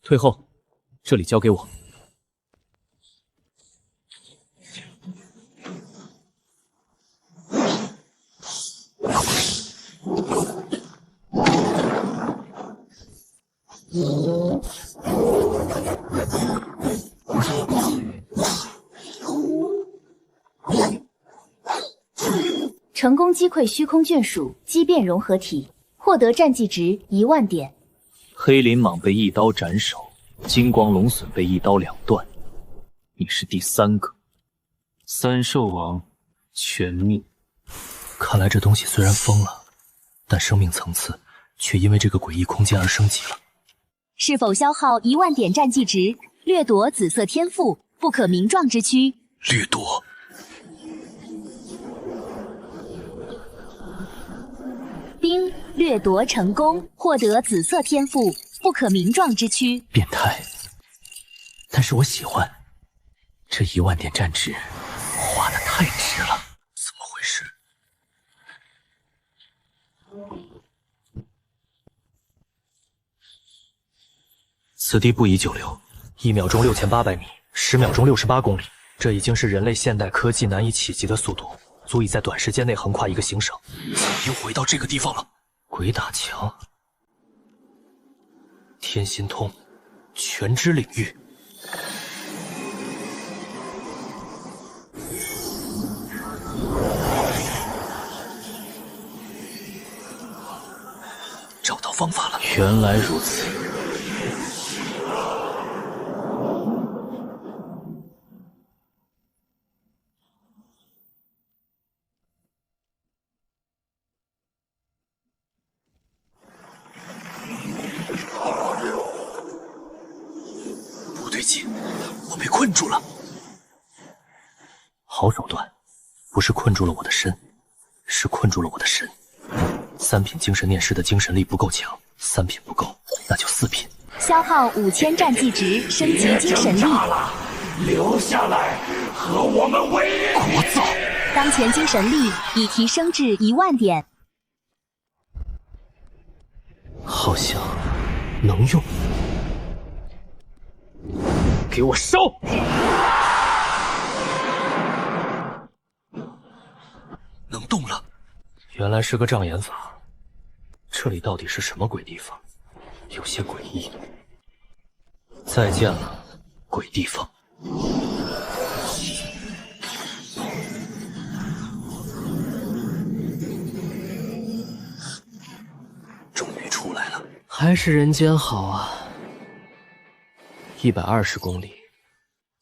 退后，这里交给我。成功击溃虚空眷属，畸变融合体，获得战绩值10000点。黑鳞蟒被一刀斩首，金光龙隼被一刀两断，你是第3个。三兽王全灭。看来这东西虽然疯了，但生命层次却因为这个诡异空间而升级了。是否消耗10000点战绩值，掠夺紫色天赋，不可名状之躯？掠夺。丁，掠夺成功，获得紫色天赋，不可名状之躯。变态，但是我喜欢。这10000点战值，花的太值了，怎么回事？此地不宜久留，1秒钟6800米，10秒钟68公里，这已经是人类现代科技难以企及的速度。足以在短时间内横跨一个行省，又回到这个地方了。鬼打墙，天心通，全知领域。找到方法了。原来如此。我被困住了。好手段，不是困住了我的身，是困住了我的神。3品精神念师的精神力不够强，3品不够，那就4品。消耗5000战绩值，升级精神力。留下来和我们为敌。聒噪！当前精神力已提升至10000点。好像能用。给我烧！能动了，原来是个障眼法。这里到底是什么鬼地方？有些诡异。再见了，鬼地方。终于出来了，还是人间好啊。120公里，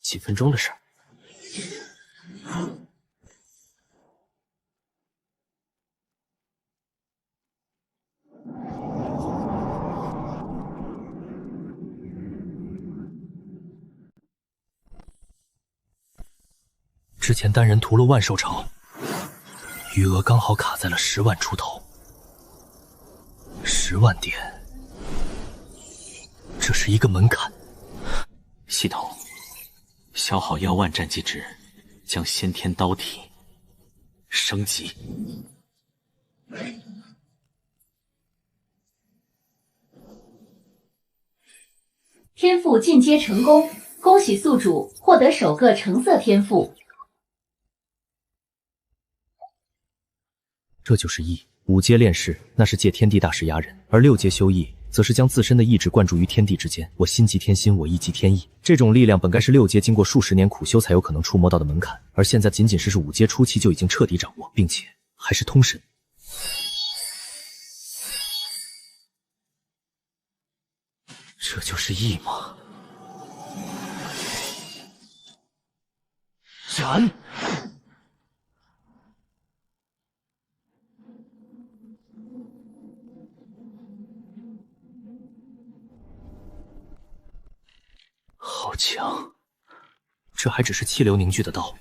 几分钟的事儿。之前单人屠了万兽潮，余额刚好卡在了10万出头，10万点，这是一个门槛。系统消耗1万战绩值，将先天刀体升级。天赋进阶成功，恭喜宿主获得首个橙色天赋。这就是意，5阶炼士那是借天地大势压人，而6阶修意则是将自身的意志灌注于天地之间。我心即天心，我意即天意。这种力量本该是6阶经过数十年苦修才有可能触摸到的门槛，而现在仅仅是5阶初期就已经彻底掌握，并且还是通神。这就是意吗？斩！好强！这还只是气流凝聚的道，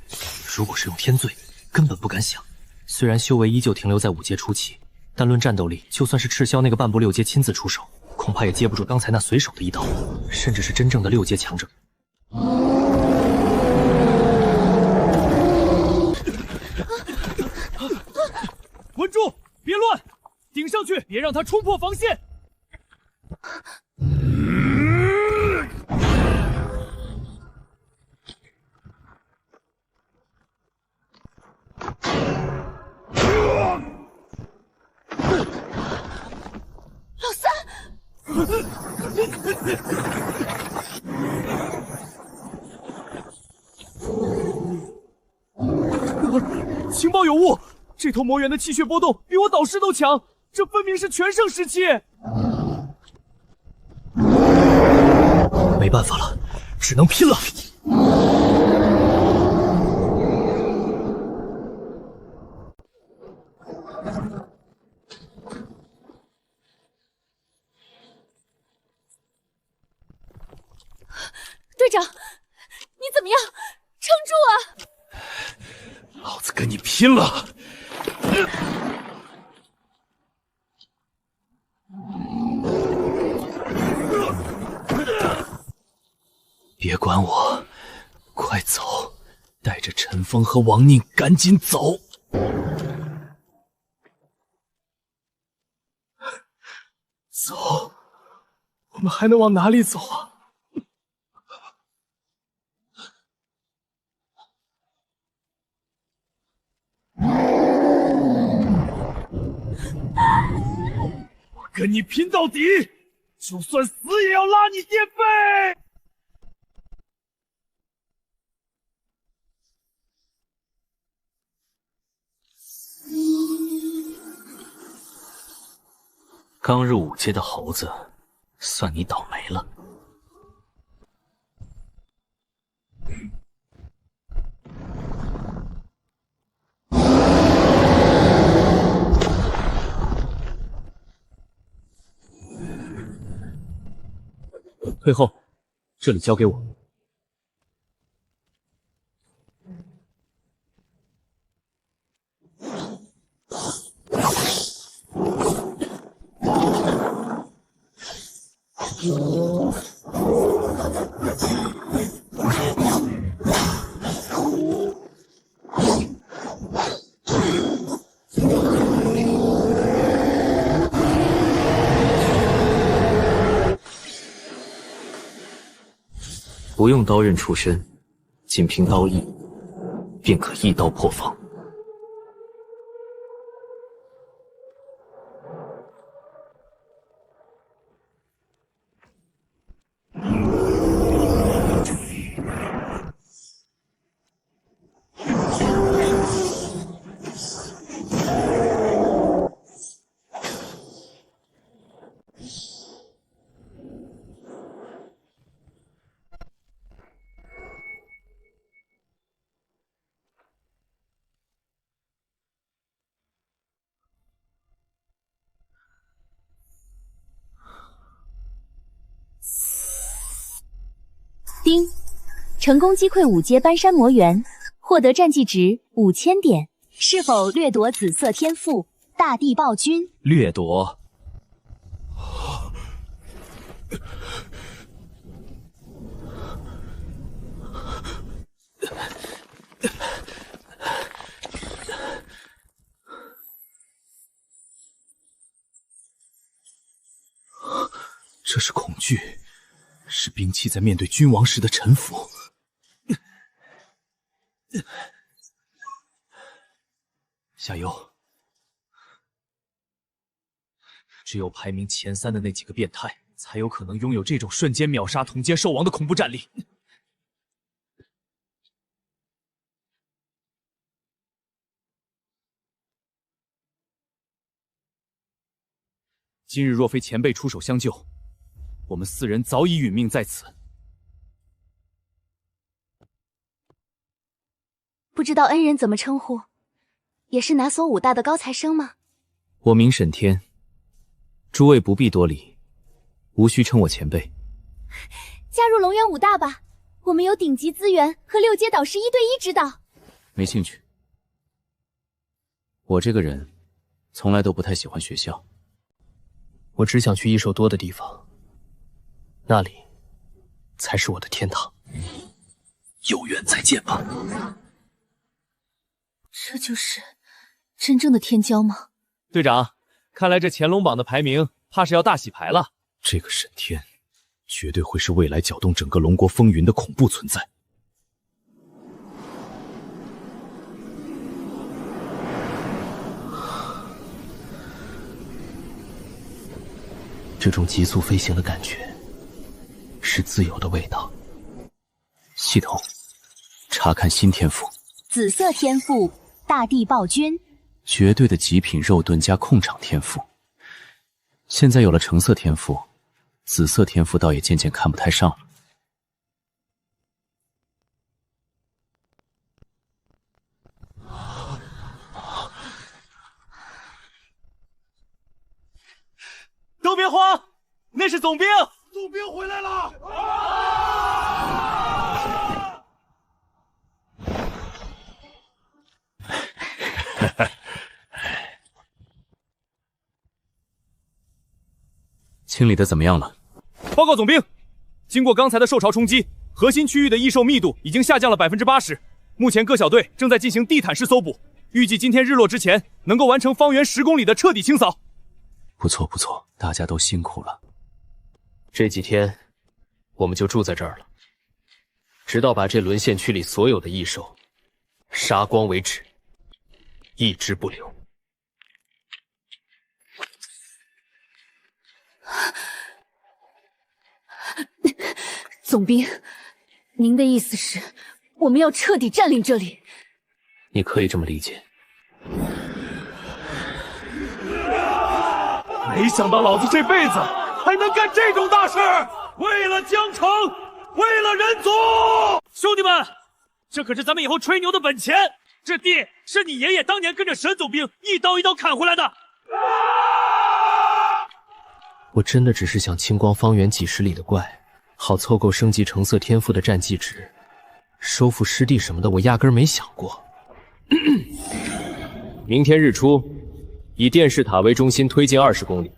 如果是用天罪，根本不敢想。虽然修为依旧停留在5阶初期，但论战斗力，就算是赤霄那个半步6阶亲自出手，恐怕也接不住刚才那随手的一刀，甚至是真正的6阶强者。稳住！别乱！顶上去！别让他冲破防线！情报有误，这头魔猿的气血波动比我导师都强，这分明是全盛时期。没办法了，只能拼了。队长，你怎么样？撑住啊！老子跟你拼了！别管我，快走！带着陈峰和王宁赶紧走！走，我们还能往哪里走啊？我跟你拼到底，就算死也要拉你垫背！刚入5阶的猴子，算你倒霉了。退后，这里交给我。不用刀刃出身，仅凭刀意，便可一刀破防。丁，成功击溃5阶斑山魔猿，获得战绩值5000点。是否掠夺紫色天赋？大地暴君掠夺？这是恐惧，是兵器在面对君王时的臣服。加油！只有排名前3的那几个变态，才有可能拥有这种瞬间秒杀同阶兽王的恐怖战力。今日若非前辈出手相救，我们4人早已殒命在此。不知道恩人怎么称呼？也是哪所武大的高材生吗？我名沈天，诸位不必多礼，无需称我前辈。加入龙源武大吧，我们有顶级资源和6阶导师1对1指导。没兴趣，我这个人从来都不太喜欢学校，我只想去异兽多的地方，那里才是我的天堂。有缘再见吧。这就是真正的天骄吗？队长，看来这乾隆榜的排名怕是要大洗牌了。这个沈天，绝对会是未来搅动整个龙国风云的恐怖存在。这种急速飞行的感觉，是自由的味道。系统，查看新天赋。紫色天赋，大地暴君。绝对的极品肉盾加控场天赋。现在有了橙色天赋，紫色天赋倒也渐渐看不太上了。都别慌，那是总兵。总兵回来了！清理的怎么样了？报告总兵，经过刚才的兽潮冲击，核心区域的异兽密度已经下降了80%。目前各小队正在进行地毯式搜捕，预计今天日落之前能够完成方圆10公里的彻底清扫。不错不错，大家都辛苦了。这几天我们就住在这儿了，直到把这沦陷区里所有的异兽杀光为止，一只不留。总兵，您的意思是，我们要彻底占领这里？你可以这么理解。没想到老子这辈子还能干这种大事！为了江城，为了人族，兄弟们，这可是咱们以后吹牛的本钱。这地是你爷爷当年跟着沈总兵一刀一刀砍回来的。我真的只是想清光方圆几十里的怪，好凑够升级橙色天赋的战绩值。收复失地什么的，我压根儿没想过。明天日出，以电视塔为中心推进20公里，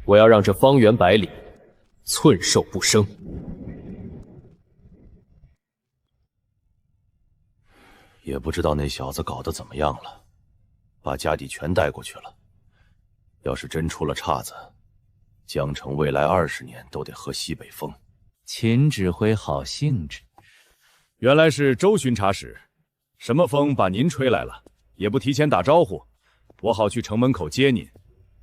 我要让这方圆100里寸兽不生。也不知道那小子搞得怎么样了，把家底全带过去了。要是真出了岔子，江城未来20年都得喝西北风。秦指挥好兴致。原来是周巡察使，什么风把您吹来了？也不提前打招呼，我好去城门口接您。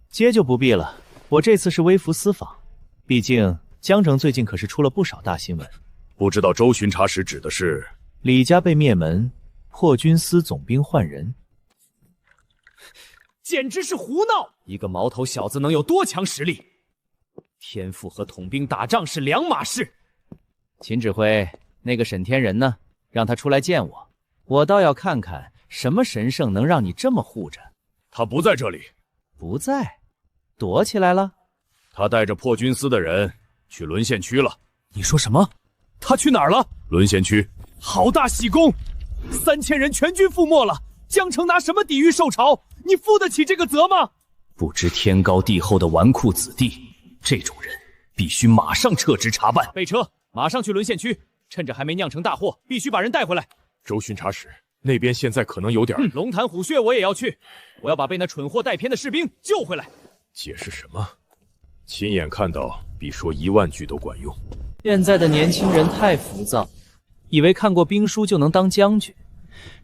接就不必了，我这次是微服私访，毕竟江城最近可是出了不少大新闻。不知道周巡察使指的是？李家被灭门，破军司总兵换人。简直是胡闹！一个毛头小子能有多强实力？天赋和统兵打仗是两码事。秦指挥，那个沈天人呢？让他出来见我，我倒要看看什么神圣能让你这么护着。他不在这里。不在？躲起来了？他带着破军司的人去沦陷区了。你说什么？他去哪儿了？沦陷区。好大喜功！3000人全军覆没了，江城拿什么抵御兽潮？你负得起这个责吗？不知天高地厚的纨绔子弟，这种人必须马上撤职查办。备车，马上去沦陷区，趁着还没酿成大祸，必须把人带回来。周巡察使，那边现在可能有点……龙潭虎穴我也要去，我要把被那蠢货带偏的士兵救回来。解释什么？亲眼看到比说10000句都管用。现在的年轻人太浮躁，以为看过兵书就能当将军。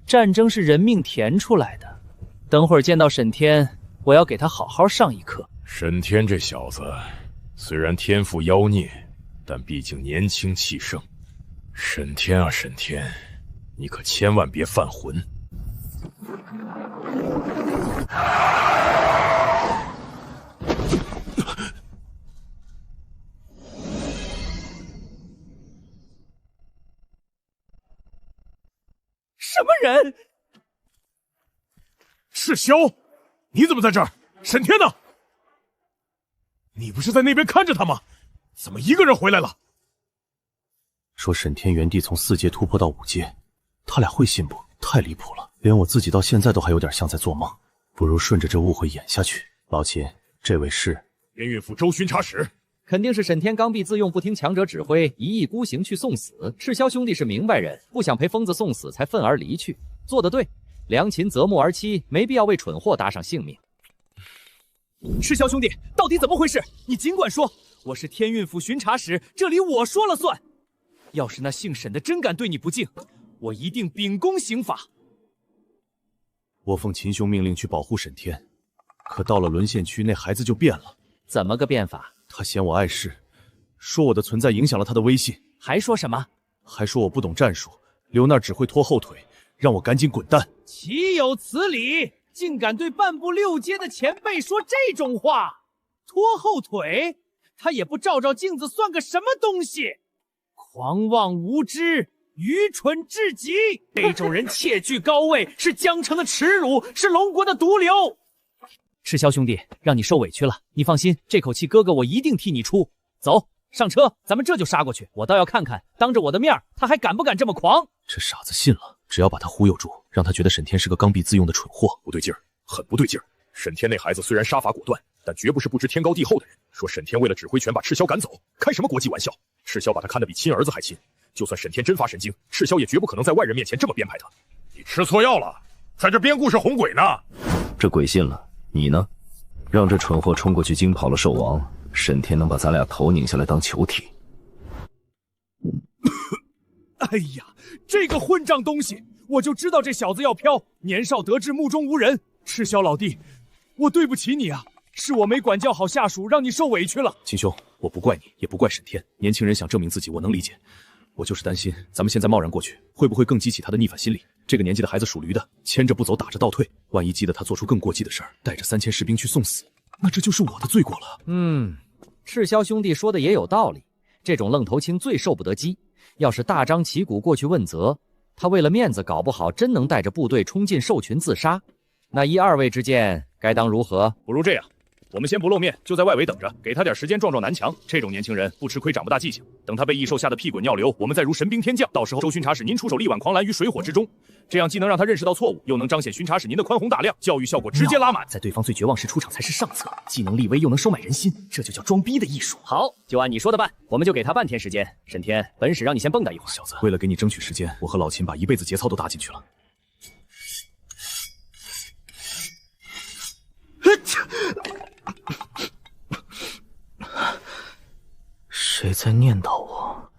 战争是人命填出来的。等会儿见到沈天，我要给他好好上一课。沈天这小子，虽然天赋妖孽，但毕竟年轻气盛。沈天啊，沈天，你可千万别犯浑。什么人？是萧，你怎么在这儿？沈天呢？你不是在那边看着他吗？怎么一个人回来了？说沈天原地从4阶突破到5阶，他俩会信不？太离谱了，连我自己到现在都还有点像在做梦。不如顺着这误会演下去。老秦，这位是边运府周巡察使。肯定是沈天刚愎自用，不听强者指挥，一意孤行去送死。赤霄兄弟是明白人，不想陪疯子送死，才愤而离去。做得对，良禽择木而栖，没必要为蠢货搭上性命。赤霄兄弟，到底怎么回事？你尽管说，我是天运府巡察使，这里我说了算。要是那姓沈的真敢对你不敬，我一定秉公刑法。我奉秦兄命令去保护沈天，可到了沦陷区，那孩子就变了。怎么个变法？他嫌我碍事，说我的存在影响了他的威信，还说什么？还说我不懂战术，留那儿只会拖后腿，让我赶紧滚蛋。岂有此理！竟敢对半步6阶的前辈说这种话，拖后腿？他也不照照镜子，算个什么东西？狂妄无知，愚蠢至极！这种人窃据高位，是江城的耻辱，是龙国的毒瘤。赤霄兄弟，让你受委屈了。你放心，这口气哥哥我一定替你出。走，上车，咱们这就杀过去。我倒要看看，当着我的面他还敢不敢这么狂？这傻子信了，只要把他忽悠住，让他觉得沈天是个刚愎自用的蠢货。不对劲儿，很不对劲儿。沈天那孩子虽然杀伐果断，但绝不是不知天高地厚的人。说沈天为了指挥权把赤霄赶走，开什么国际玩笑？赤霄把他看得比亲儿子还亲，就算沈天真发神经，赤霄也绝不可能在外人面前这么编排他。你吃错药了，在这编故事哄鬼呢。这鬼信了，你呢？让这蠢货冲过去惊跑了兽王，沈天能把咱俩头拧下来当球体。哎呀，这个混账东西！我就知道这小子要飘，年少得志，目中无人。赤霄老弟，我对不起你啊，是我没管教好下属，让你受委屈了。秦兄，我不怪你，也不怪沈天。年轻人想证明自己，我能理解。我就是担心，咱们现在贸然过去，会不会更激起他的逆反心理？这个年纪的孩子属驴的，牵着不走，打着倒退，万一激得他做出更过激的事儿，带着3000士兵去送死，那这就是我的罪过了。赤霄兄弟说的也有道理，这种愣头青最受不得激。要是大张旗鼓过去问责，他为了面子，搞不好真能带着部队冲进兽群自杀。那依二位之见，该当如何？不如这样，我们先不露面，就在外围等着，给他点时间壮壮南墙。这种年轻人不吃亏长不大记性，等他被异兽吓得屁滚尿流，我们再如神兵天降，到时候周巡查使您出手力挽狂澜于水火之中，这样既能让他认识到错误，又能彰显巡查使您的宽宏大量，教育效果直接拉满。在对方最绝望时出场才是上策，既能立威又能收买人心，这就叫装逼的艺术。好，就按你说的办，我们就给他半天时间。沈天，本使让你先蹦跶一会儿。小子，为了给你争取时间，我和老秦把一辈子节操都搭进去了。谁在念叨我？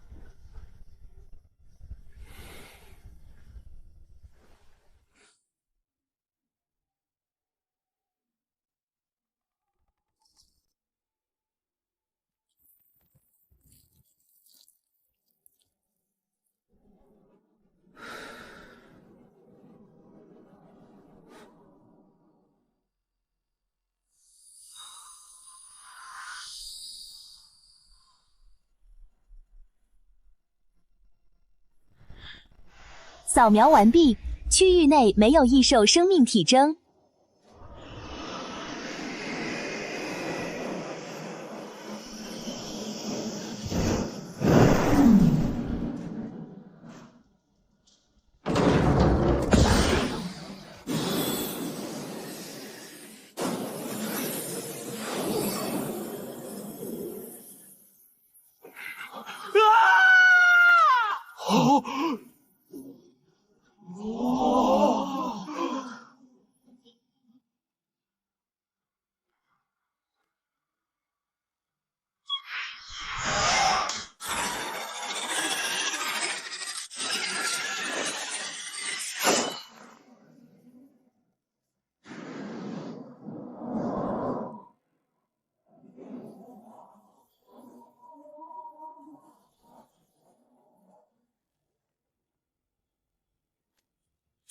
扫描完毕，区域内没有异兽生命体征。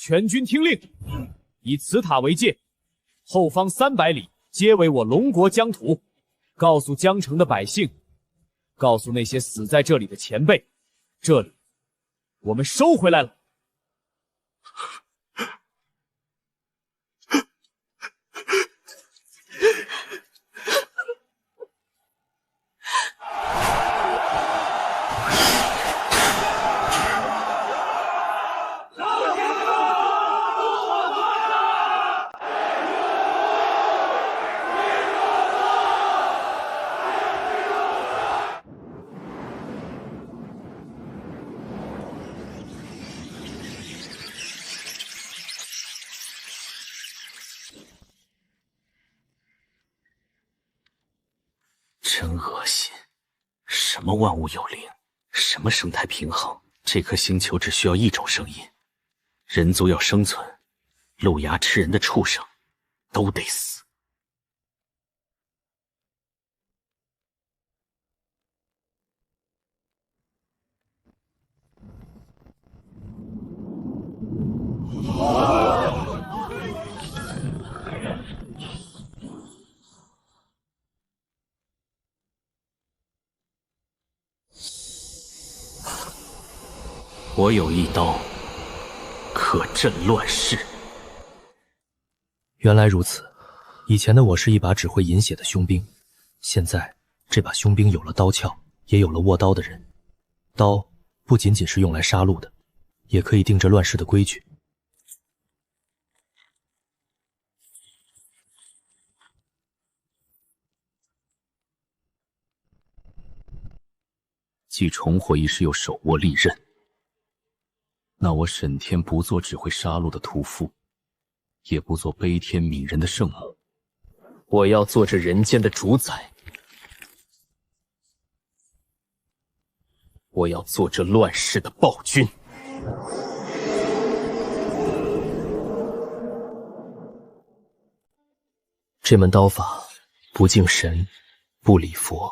全军听令，以此塔为界，后方300里皆为我龙国疆土。告诉江城的百姓，告诉那些死在这里的前辈，这里我们收回来了。真恶心！什么万物有灵，什么生态平衡？这颗星球只需要一种声音：人族要生存，露牙吃人的畜生都得死。我有一刀，可震乱世。原来如此，以前的我是一把只会饮血的凶兵，现在这把凶兵有了刀鞘，也有了握刀的人。刀不仅仅是用来杀戮的，也可以定着乱世的规矩。既重获一世，又手握利刃，那我沈天不做只会杀戮的屠夫，也不做悲天悯人的圣母，我要做这人间的主宰，我要做这乱世的暴君。这门刀法不敬神，不礼佛，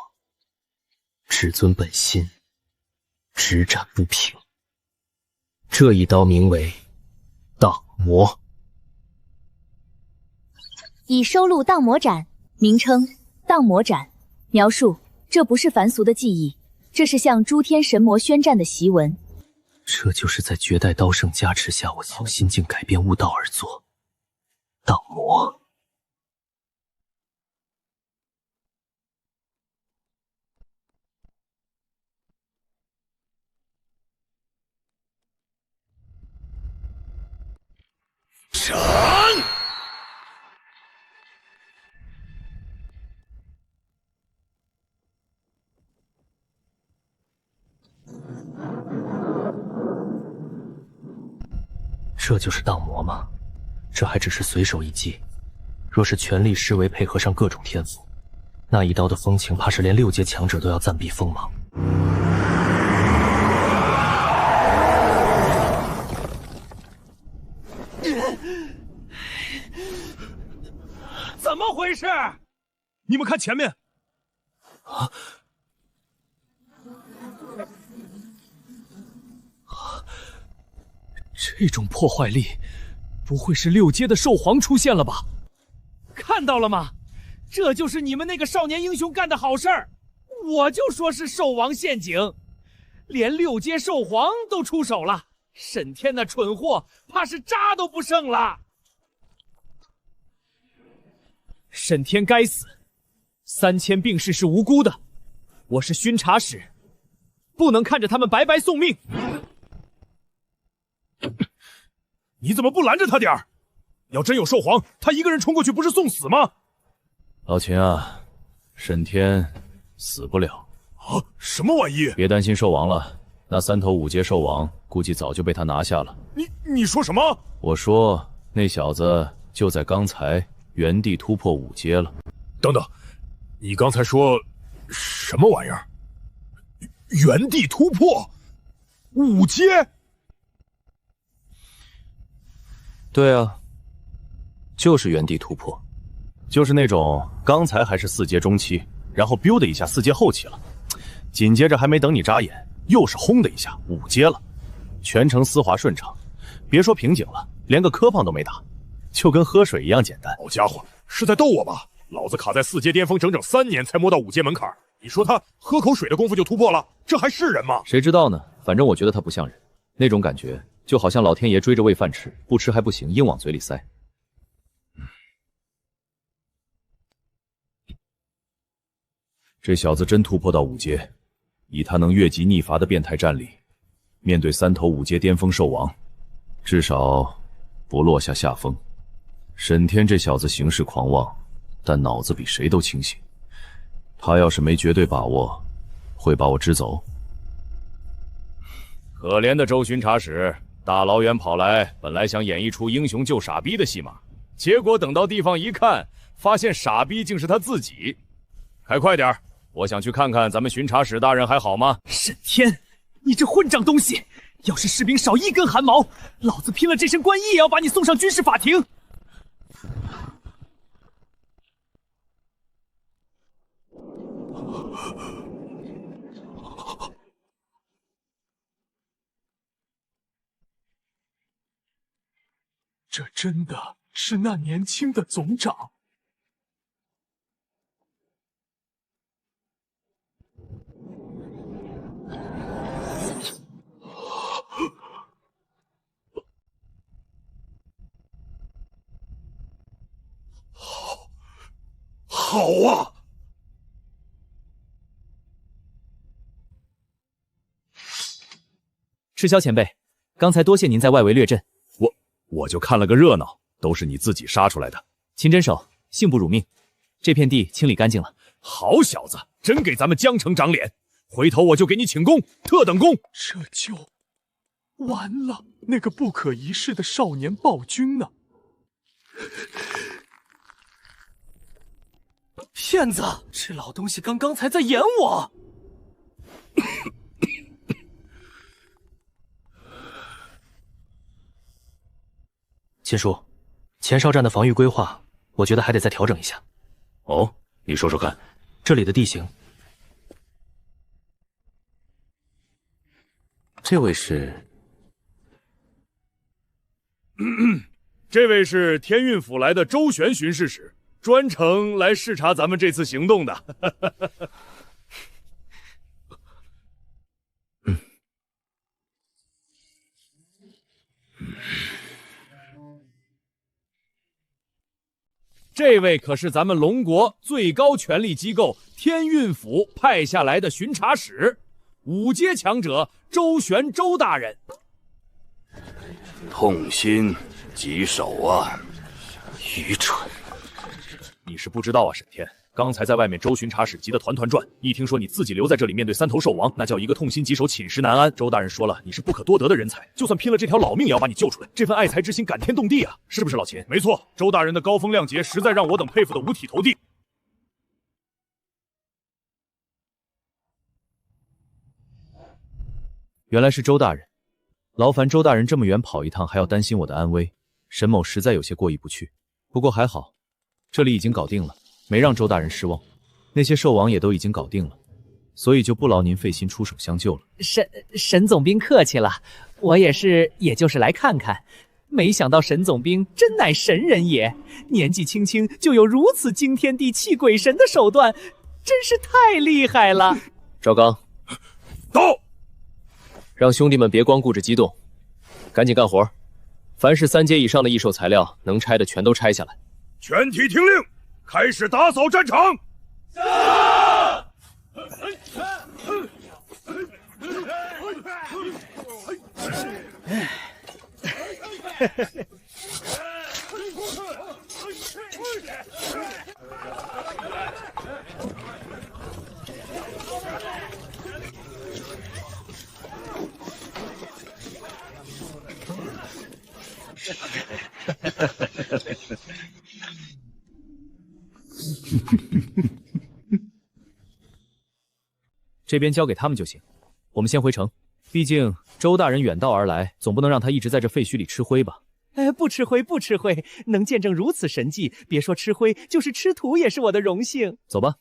只尊本心，直斩不平。这一刀名为荡魔。已收录荡魔斩，名称荡魔斩。描述：这不是凡俗的技艺，这是向诸天神魔宣战的檄文。这就是在绝代刀圣加持下，我从心境改变悟道而作。荡魔。斩！这就是荡魔吗？这还只是随手一击，若是全力施为，配合上各种天赋，那一刀的风情，怕是连6阶强者都要暂避锋芒。怎么回事？你们看前面！啊！这种破坏力，不会是6阶的兽皇出现了吧？看到了吗？这就是你们那个少年英雄干的好事儿！我就说是兽王陷阱，连6阶兽皇都出手了，沈天那蠢货怕是渣都不剩了。沈天该死，3000病士是无辜的，我是巡查使，不能看着他们白白送命。你怎么不拦着他点儿？要真有兽皇，他一个人冲过去不是送死吗？老秦啊，沈天死不了啊！什么玩意？别担心兽王了，那3头5阶兽王估计早就被他拿下了。你说什么？我说那小子就在刚才原地突破5阶了。等等，你刚才说什么玩意儿？原地突破5阶？对啊，就是原地突破，就是那种刚才还是4阶中期，然后 biu 的一下4阶后期了，紧接着还没等你眨眼，又是轰的一下5阶了，全程丝滑顺畅，别说瓶颈了，连个磕碰都没打，就跟喝水一样简单。好家伙，是在逗我吧？老子卡在4阶巅峰整整3年才摸到5阶门槛，你说他喝口水的功夫就突破了，这还是人吗？谁知道呢？反正我觉得他不像人，那种感觉就好像老天爷追着喂饭吃，不吃还不行，硬往嘴里塞。这小子真突破到5阶，以他能越级逆伐的变态战力，面对3头5阶巅峰兽王，至少不落下下风。沈天这小子行事狂妄，但脑子比谁都清醒。他要是没绝对把握，会把我支走。可怜的周巡查使，大老远跑来，本来想演一出英雄救傻逼的戏码，结果等到地方一看，发现傻逼竟是他自己。开快点，我想去看看咱们巡查使大人还好吗？沈天，你这混账东西！要是士兵少1根汗毛，老子拼了这身官衣也要把你送上军事法庭！这真的是那年轻的总长。好啊！赤霄前辈，刚才多谢您在外围略阵，我就看了个热闹，都是你自己杀出来的。秦真守，幸不辱命，这片地清理干净了。好小子，真给咱们江城长脸！回头我就给你请功，特等功。这就完了，那个不可一世的少年暴君呢？骗子！这老东西刚刚才在演我。秦叔，前哨站的防御规划，我觉得还得再调整一下。哦，你说说看。这里的地形，这位是？这位是天运府来的周旋巡视使，专程来视察咱们这次行动的。这位可是咱们龙国最高权力机构天运府派下来的巡查使，5阶强者周旋周大人。痛心疾首啊！愚蠢！你是不知道啊，沈天，刚才在外面周巡查使急得团团转，一听说你自己留在这里面对3头兽王，那叫一个痛心疾首，寝食难安。周大人说了，你是不可多得的人才，就算拼了这条老命也要把你救出来，这份爱才之心感天动地啊，是不是老秦？没错，周大人的高风亮节实在让我等佩服得五体投地。原来是周大人，劳烦周大人这么远跑一趟，还要担心我的安危，沈某实在有些过意不去。不过还好，这里已经搞定了，没让周大人失望。那些兽王也都已经搞定了，所以就不劳您费心出手相救了。沈总兵客气了，我也就是来看看。没想到沈总兵真乃神人也，年纪轻轻就有如此惊天地泣鬼神的手段，真是太厉害了。赵刚，到。让兄弟们别光顾着激动，赶紧干活。凡是3阶以上的异兽材料，能拆的全都拆下来。全体听令，开始打扫战场。这边交给他们就行，我们先回城。毕竟周大人远道而来，总不能让他一直在这废墟里吃灰吧？不吃灰，不吃灰，能见证如此神迹，别说吃灰，就是吃土也是我的荣幸。走吧。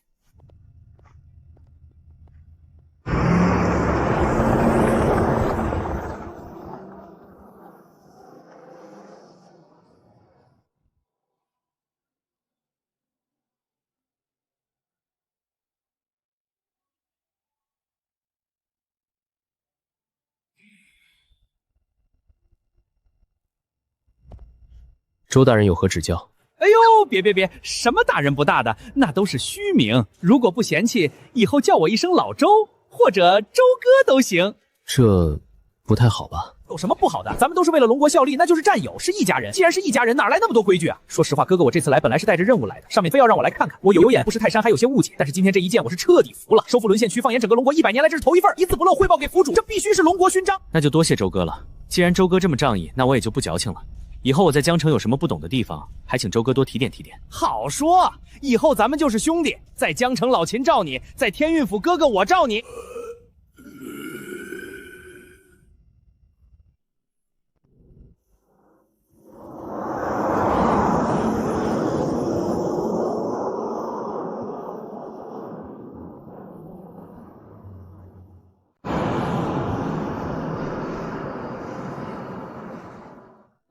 周大人有何指教？哎呦，别，什么大人不大的，那都是虚名。如果不嫌弃，以后叫我一声老周，或者周哥都行。这不太好吧？有什么不好的？咱们都是为了龙国效力，那就是战友，是一家人。既然是一家人，哪来那么多规矩啊？说实话，哥哥，我这次来本来是带着任务来的，上面非要让我来看看。我有眼不识泰山，还有些误解。但是今天这一见，我是彻底服了。收复沦陷区，放眼整个龙国100年来，这是头一份，一字不漏汇报给府主，这必须是龙国勋章。那就多谢周哥了。既然周哥这么仗义，那我也就不矫情了。以后我在江城有什么不懂的地方，还请周哥多提点提点。好说，以后咱们就是兄弟，在江城老秦罩你，在天运府哥哥我罩你。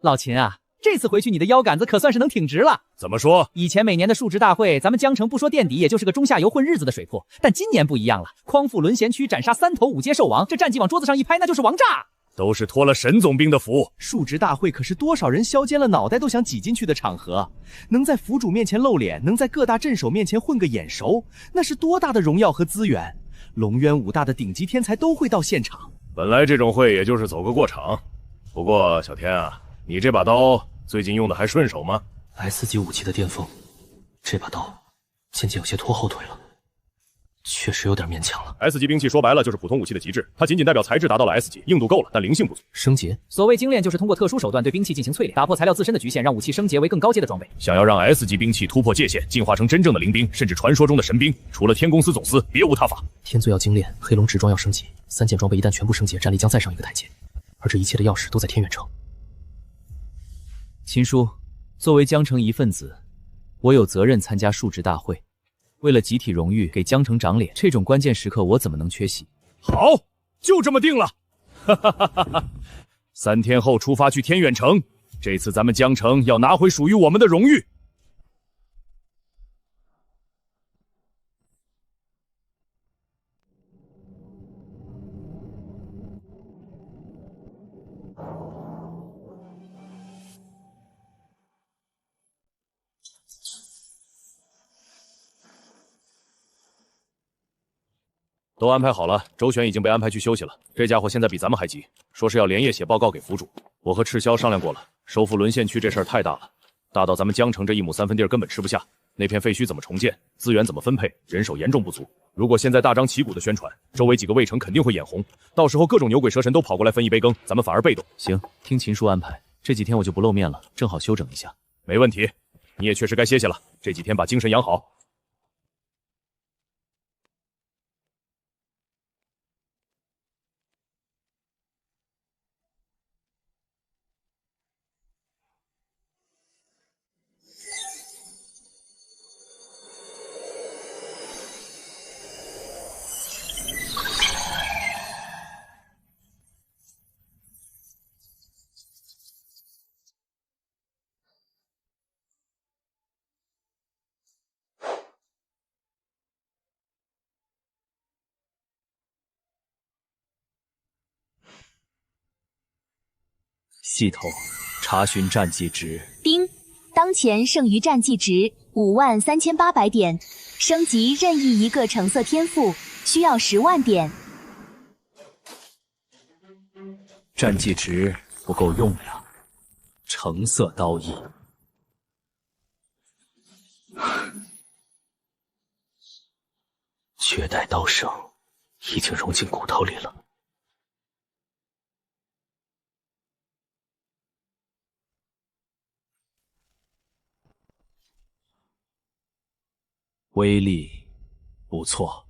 老秦啊，这次回去你的腰杆子可算是能挺直了。怎么说？以前每年的述职大会，咱们江城不说垫底，也就是个中下游混日子的水铺。但今年不一样了，匡复沦陷区斩杀3头5阶兽王，这战绩往桌子上一拍，那就是王炸。都是托了沈总兵的福。述职大会可是多少人削尖了脑袋都想挤进去的场合，能在府主面前露脸，能在各大镇守面前混个眼熟，那是多大的荣耀和资源！龙渊五大的顶级天才都会到现场。本来这种会也就是走个过场，不过小天啊，你这把刀最近用的还顺手吗 ？S 级武器的巅峰，这把刀渐渐有些拖后腿了。确实有点勉强了。S 级兵器说白了就是普通武器的极致，它仅仅代表材质达到了 S 级，硬度够了，但灵性不足。升级，所谓精炼，就是通过特殊手段对兵器进行淬炼，打破材料自身的局限，让武器升级为更高阶的装备。想要让 S 级兵器突破界限，进化成真正的灵兵，甚至传说中的神兵，除了天公司总司，别无他法。天罪要精炼，黑龙直装要升级，3件装备一旦全部升级，战力将再上一个台阶。而这一切的钥匙都在天远城。秦叔，作为江城一份子，我有责任参加述职大会。为了集体荣誉，给江城长脸，这种关键时刻我怎么能缺席？好，就这么定了。哈哈哈哈哈！3天后出发去天远城，这次咱们江城要拿回属于我们的荣誉。都安排好了，周旋已经被安排去休息了。这家伙现在比咱们还急，说是要连夜写报告给府主。我和赤霄商量过了，收复沦陷区这事儿太大了，大到咱们江城这1亩3分地儿根本吃不下。那片废墟怎么重建？资源怎么分配？人手严重不足。如果现在大张旗鼓的宣传，周围几个卫城肯定会眼红，到时候各种牛鬼蛇神都跑过来分一杯羹，咱们反而被动。行，听秦叔安排，这几天我就不露面了，正好休整一下。没问题，你也确实该歇歇了，这几天把精神养好。系统查询战绩值。丁，当前剩余战绩值53800点，升级任意一个橙色天赋需要10万点。战绩值不够用呀，橙色刀意。绝代刀圣已经融进骨头里了。威力不错。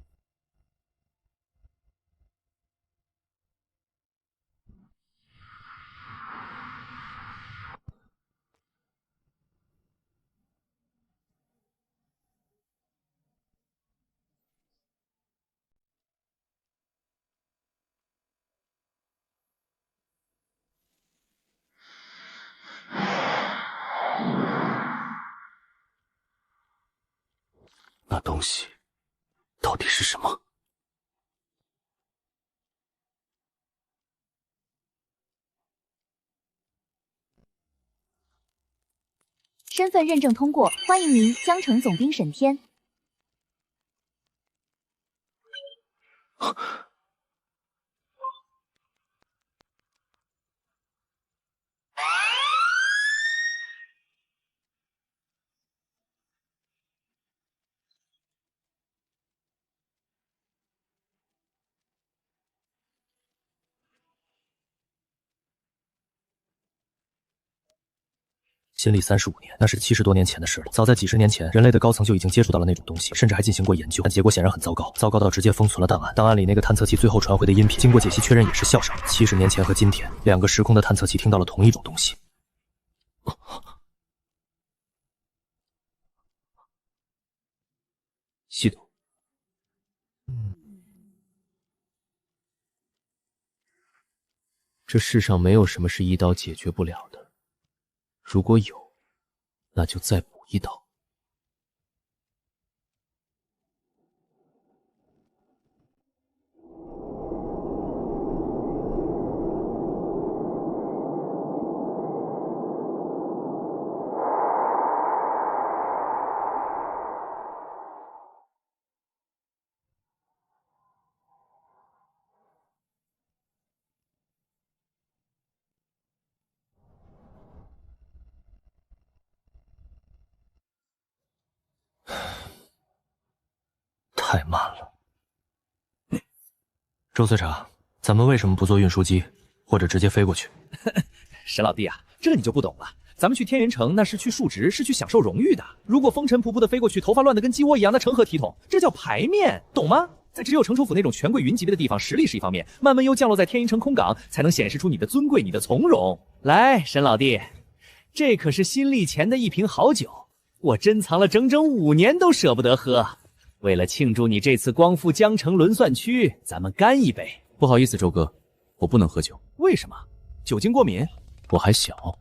那东西到底是什么？身份认证通过，欢迎您江城总兵沈天。新历35年，那是70多年前的事了。早在几十年前，人类的高层就已经接触到了那种东西，甚至还进行过研究，但结果显然很糟糕，糟糕到直接封存了档案。档案里那个探测器最后传回的音频，经过解析确认也是笑声。70年前和今天，2个时空的探测器听到了同一种东西。系统，这世上没有什么是一刀解决不了的。如果有，那就再补一刀。太慢了。周司长，咱们为什么不坐运输机，或者直接飞过去？沈老弟啊，这你就不懂了。咱们去天云城那是去述职，是去享受荣誉的。如果风尘仆仆的飞过去，头发乱得跟鸡窝一样，那成何体统？这叫排面，懂吗？在只有程首府那种权贵云级别的地方，实力是一方面，慢慢悠降落在天云城空港，才能显示出你的尊贵，你的从容。来，沈老弟，这可是新历前的一瓶好酒，我珍藏了整整5年都舍不得喝。为了庆祝你这次光复江城沦算区，咱们干一杯。不好意思，周哥，我不能喝酒。为什么？酒精过敏？我还小。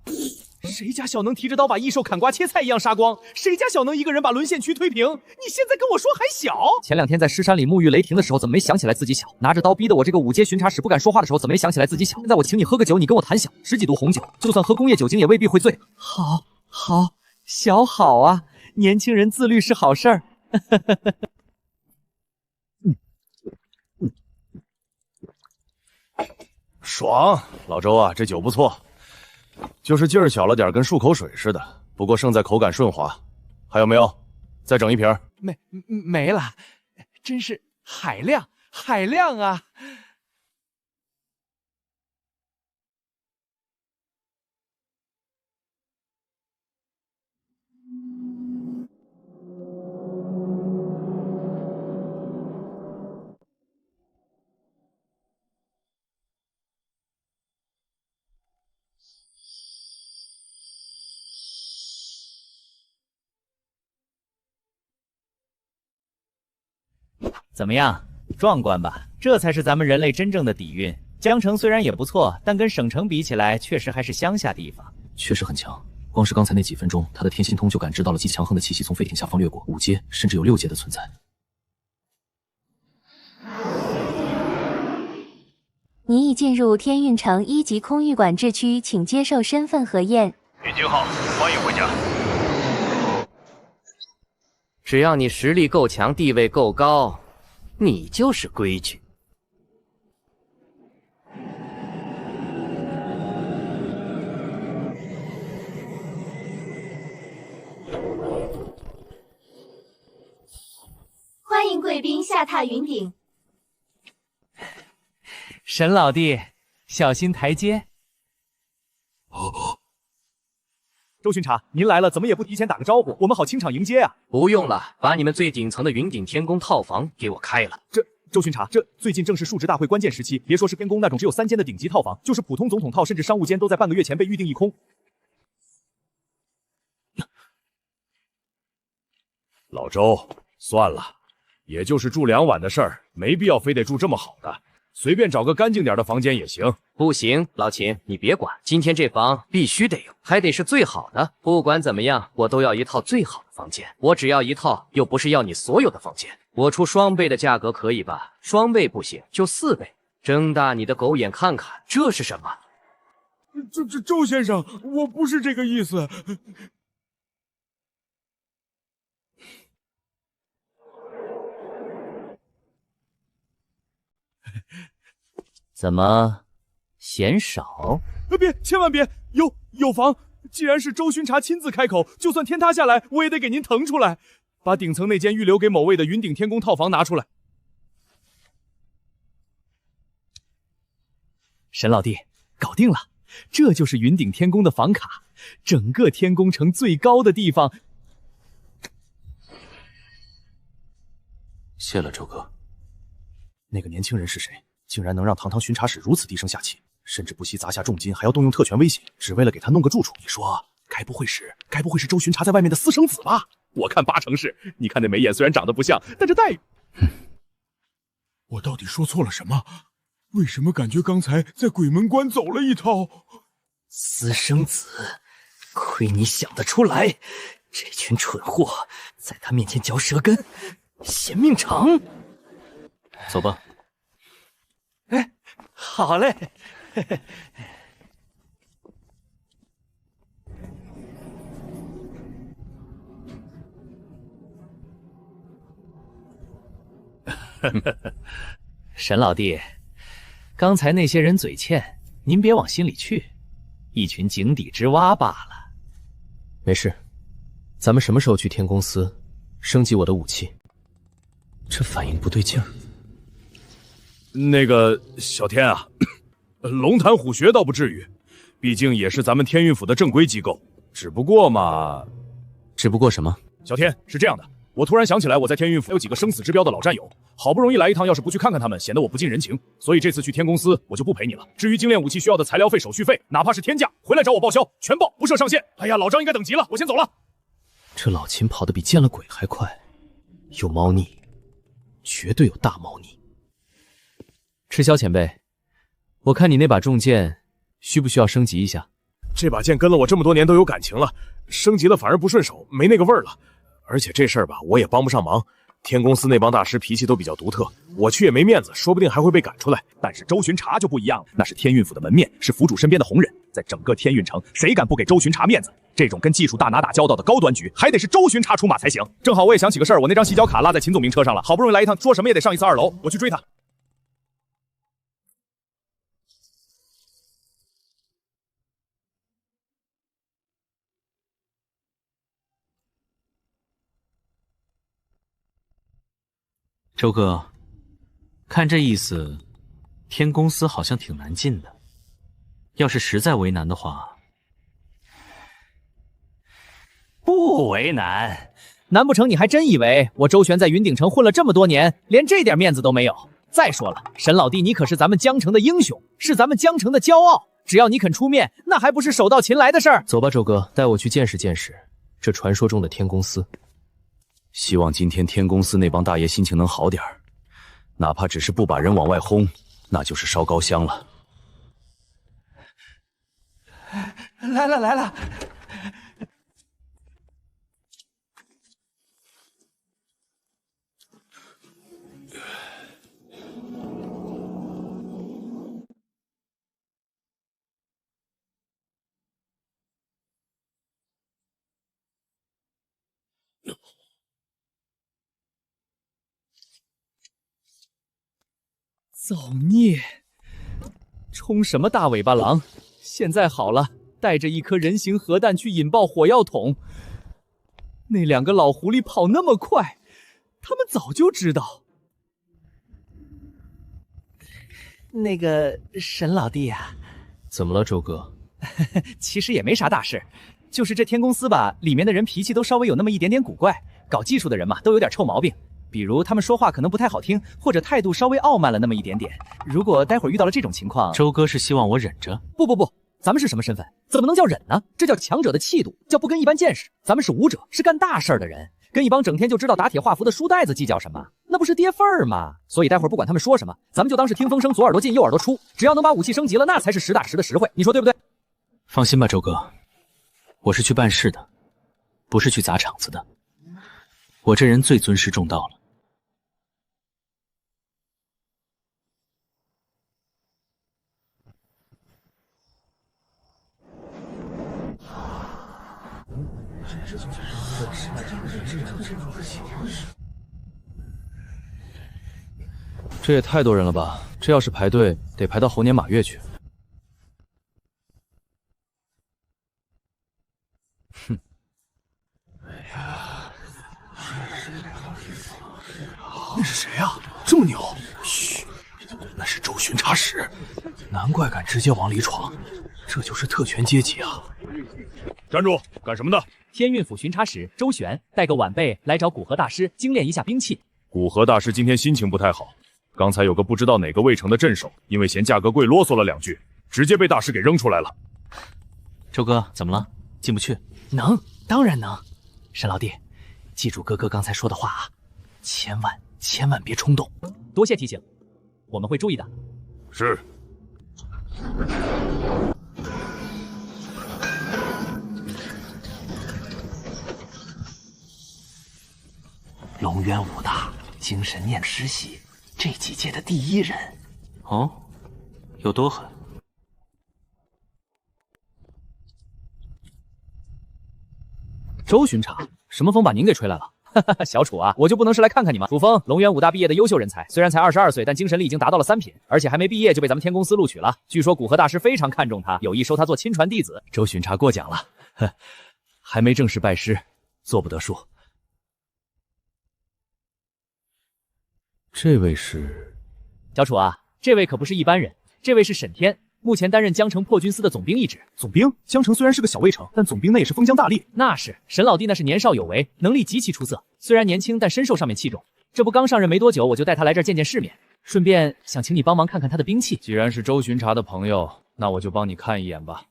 谁家小能提着刀把异兽砍瓜切菜一样杀光？谁家小能一个人把沦陷区推平？你现在跟我说还小？前2天在尸山里沐浴雷霆的时候，怎么没想起来自己小？拿着刀逼得我这个5阶巡查使不敢说话的时候，怎么没想起来自己小？现在我请你喝个酒，你跟我谈小，10几度红酒，就算喝工业酒精也未必会醉。好，小好啊，年轻人自律是好事儿。爽，老周啊，这酒不错，就是劲儿小了点，跟漱口水似的。不过胜在口感顺滑。还有没有？再整一瓶。没了，真是海量啊！怎么样，壮观吧？这才是咱们人类真正的底蕴。江城虽然也不错，但跟省城比起来，确实还是乡下地方。确实很强，光是刚才那几分钟，他的天心通就感知到了极强横的气息从飞艇下方掠过，5阶甚至有6阶的存在。您已进入天运城1级空域管制区，请接受身份核验。运京号，欢迎回家。只要你实力够强，地位够高，你就是规矩。欢迎贵宾下榻云顶。沈老弟，小心台阶。周巡查，您来了，怎么也不提前打个招呼，我们好清场迎接啊！不用了，把你们最顶层的云顶天宫套房给我开了。周巡查，这最近正是述职大会关键时期，别说是天宫那种只有3间的顶级套房，就是普通总统套，甚至商务间，都在半个月前被预定一空。老周，算了，也就是住2晚的事儿，没必要非得住这么好的，随便找个干净点的房间也行。不行，老秦，你别管，今天这房必须得有，还得是最好的。不管怎么样，我都要一套最好的房间。我只要一套，又不是要你所有的房间。我出双倍的价格可以吧？双倍不行，就4倍。睁大你的狗眼看看，这是什么？周先生，我不是这个意思。怎么嫌少？别，千万别！有房！既然是周巡查亲自开口，就算天塌下来，我也得给您腾出来。把顶层那间预留给某位的云顶天宫套房拿出来。沈老弟，搞定了，这就是云顶天宫的房卡，整个天宫城最高的地方。谢了，周哥。那个年轻人是谁？竟然能让堂堂巡查使如此低声下气，甚至不惜砸下重金，还要动用特权威胁，只为了给他弄个住处。你说，该不会是周巡查在外面的私生子吧？我看8成是。你看那眉眼虽然长得不像，但这待遇……我到底说错了什么？为什么感觉刚才在鬼门关走了一套？私生子，亏你想得出来！这群蠢货，在他面前嚼舌根，嫌命长。走吧。哎，好嘞。沈老弟，刚才那些人嘴欠，您别往心里去，一群井底之蛙罢了。没事，咱们什么时候去天宫司升级我的武器？这反应不对劲儿。那个小天啊，龙潭虎穴倒不至于，毕竟也是咱们天运府的正规机构。只不过什么？小天，是这样的，我突然想起来，我在天运府有几个生死之交的老战友，好不容易来一趟，要是不去看看他们，显得我不近人情。所以这次去天公司，我就不陪你了。至于精炼武器需要的材料费、手续费，哪怕是天价，回来找我报销，全报，不设上限。哎呀，老张应该等急了，我先走了。这老秦跑得比见了鬼还快，有猫腻，绝对有大猫腻。赤霄前辈，我看你那把重剑需不需要升级一下？这把剑跟了我这么多年都有感情了，升级了反而不顺手，没那个味儿了。而且这事儿吧，我也帮不上忙。天公司那帮大师脾气都比较独特，我去也没面子，说不定还会被赶出来。但是周巡查就不一样了，那是天运府的门面，是府主身边的红人，在整个天运城，谁敢不给周巡查面子？这种跟技术大拿打交道的高端局，还得是周巡查出马才行。正好我也想起个事儿，我那张洗脚卡落在秦总明车上了，好不容易来一趟，说什么也得上一次2楼，我去追他。周哥，看这意思，天公司好像挺难进的。要是实在为难的话，不为难。难不成你还真以为我周旋在云顶城混了这么多年，连这点面子都没有？再说了，沈老弟，你可是咱们江城的英雄，是咱们江城的骄傲。只要你肯出面，那还不是手到擒来的事儿？走吧，周哥，带我去见识见识这传说中的天公司。希望今天天公司那帮大爷心情能好点儿，哪怕只是不把人往外轰，那就是烧高香了。来了！造孽！冲什么大尾巴狼？现在好了，带着一颗人形核弹去引爆火药桶。那2个老狐狸跑那么快，他们早就知道。那个沈老弟呀，怎么了，周哥？其实也没啥大事，就是这天公司吧，里面的人脾气都稍微有那么一点点古怪，搞技术的人嘛，都有点臭毛病。比如他们说话可能不太好听，或者态度稍微傲慢了那么一点点。如果待会儿遇到了这种情况，周哥是希望我忍着？不，咱们是什么身份？怎么能叫忍呢？这叫强者的气度，叫不跟一般见识。咱们是武者，是干大事的人，跟一帮整天就知道打铁画符的书呆子计较什么？那不是跌份儿吗？所以待会儿不管他们说什么，咱们就当是听风声，左耳朵进右耳朵出。只要能把武器升级了，那才是实打实的实惠。你说对不对？放心吧，周哥，我是去办事的，不是去砸场子的。我这人最尊师重道了。这也太多人了吧？这要是排队，得排到猴年马月去。哼！那是谁啊？这么牛！嘘，那是周巡查使，难怪敢直接往里闯，这就是特权阶级啊！站住！干什么的？天运府巡查使周旋带个晚辈来找古河大师精炼一下兵器。古河大师今天心情不太好，刚才有个不知道哪个魏城的镇守，因为嫌价格贵啰嗦了2句，直接被大师给扔出来了。周哥，怎么了？进不去？能，当然能。沈老弟，记住哥哥刚才说的话啊，千万别冲动。多谢提醒，我们会注意的。是。龙渊武大精神念师系这几届的第1人。哦，有多狠？周巡查，什么风把您给吹来了？小楚啊，我就不能是来看看你吗？楚风，龙渊武大毕业的优秀人才，虽然才22岁，但精神力已经达到了3品，而且还没毕业就被咱们天公司录取了。据说古河大师非常看重他，有意收他做亲传弟子。周巡查过奖了，还没正式拜师，做不得数。这位是小楚啊，这位可不是一般人，这位是沈天，目前担任江城破军司的总兵一职。总兵，江城虽然是个小卫城，但总兵那也是封疆大吏。那是，沈老弟那是年少有为，能力极其出色。虽然年轻，但身受上面器重。这不刚上任没多久，我就带他来这儿见见世面，顺便想请你帮忙看看他的兵器。既然是周巡查的朋友，那我就帮你看一眼吧。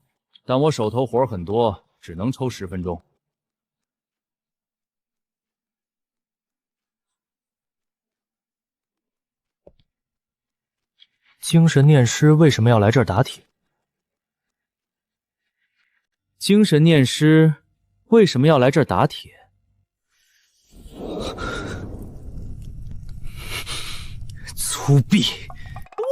但我手头活很多，只能抽10分钟。精神念师为什么要来这儿打铁？精神念师为什么要来这儿打铁？粗鄙！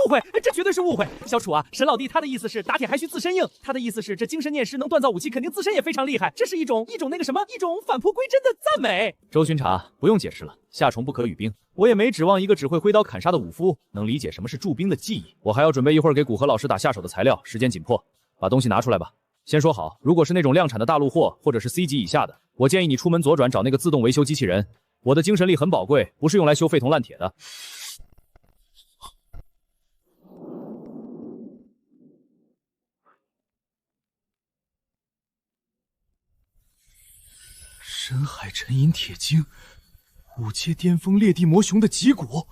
误会，这绝对是误会。小楚啊，沈老弟他的意思是打铁还需自身硬，他的意思是这精神念师能锻造武器，肯定自身也非常厉害，这是一种那个什么，一种返璞归真的赞美。周巡查，不用解释了，夏虫不可语冰。我也没指望一个只会挥刀砍杀的武夫能理解什么是驻兵的技艺。我还要准备一会儿给古河老师打下手的材料，时间紧迫，把东西拿出来吧。先说好，如果是那种量产的大陆货，或者是 C 级以下的，我建议你出门左转找那个自动维修机器人。我的精神力很宝贵，不是用来修废铜烂铁的。深海沉银铁晶，5阶巅峰裂地魔熊的脊骨，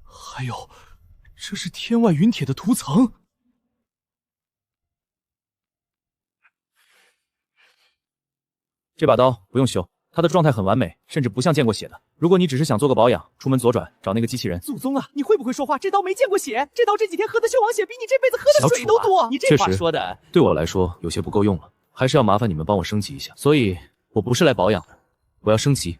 还有，这是天外陨铁的涂层。这把刀不用修，它的状态很完美，甚至不像见过血的。如果你只是想做个保养，出门左转找那个机器人。祖宗啊，你会不会说话？这刀没见过血，这刀这几天喝的秀王血比你这辈子喝的水都多。你这话说的，对我来说有些不够用了，还是要麻烦你们帮我升级一下。所以我不是来保养的，我要升级。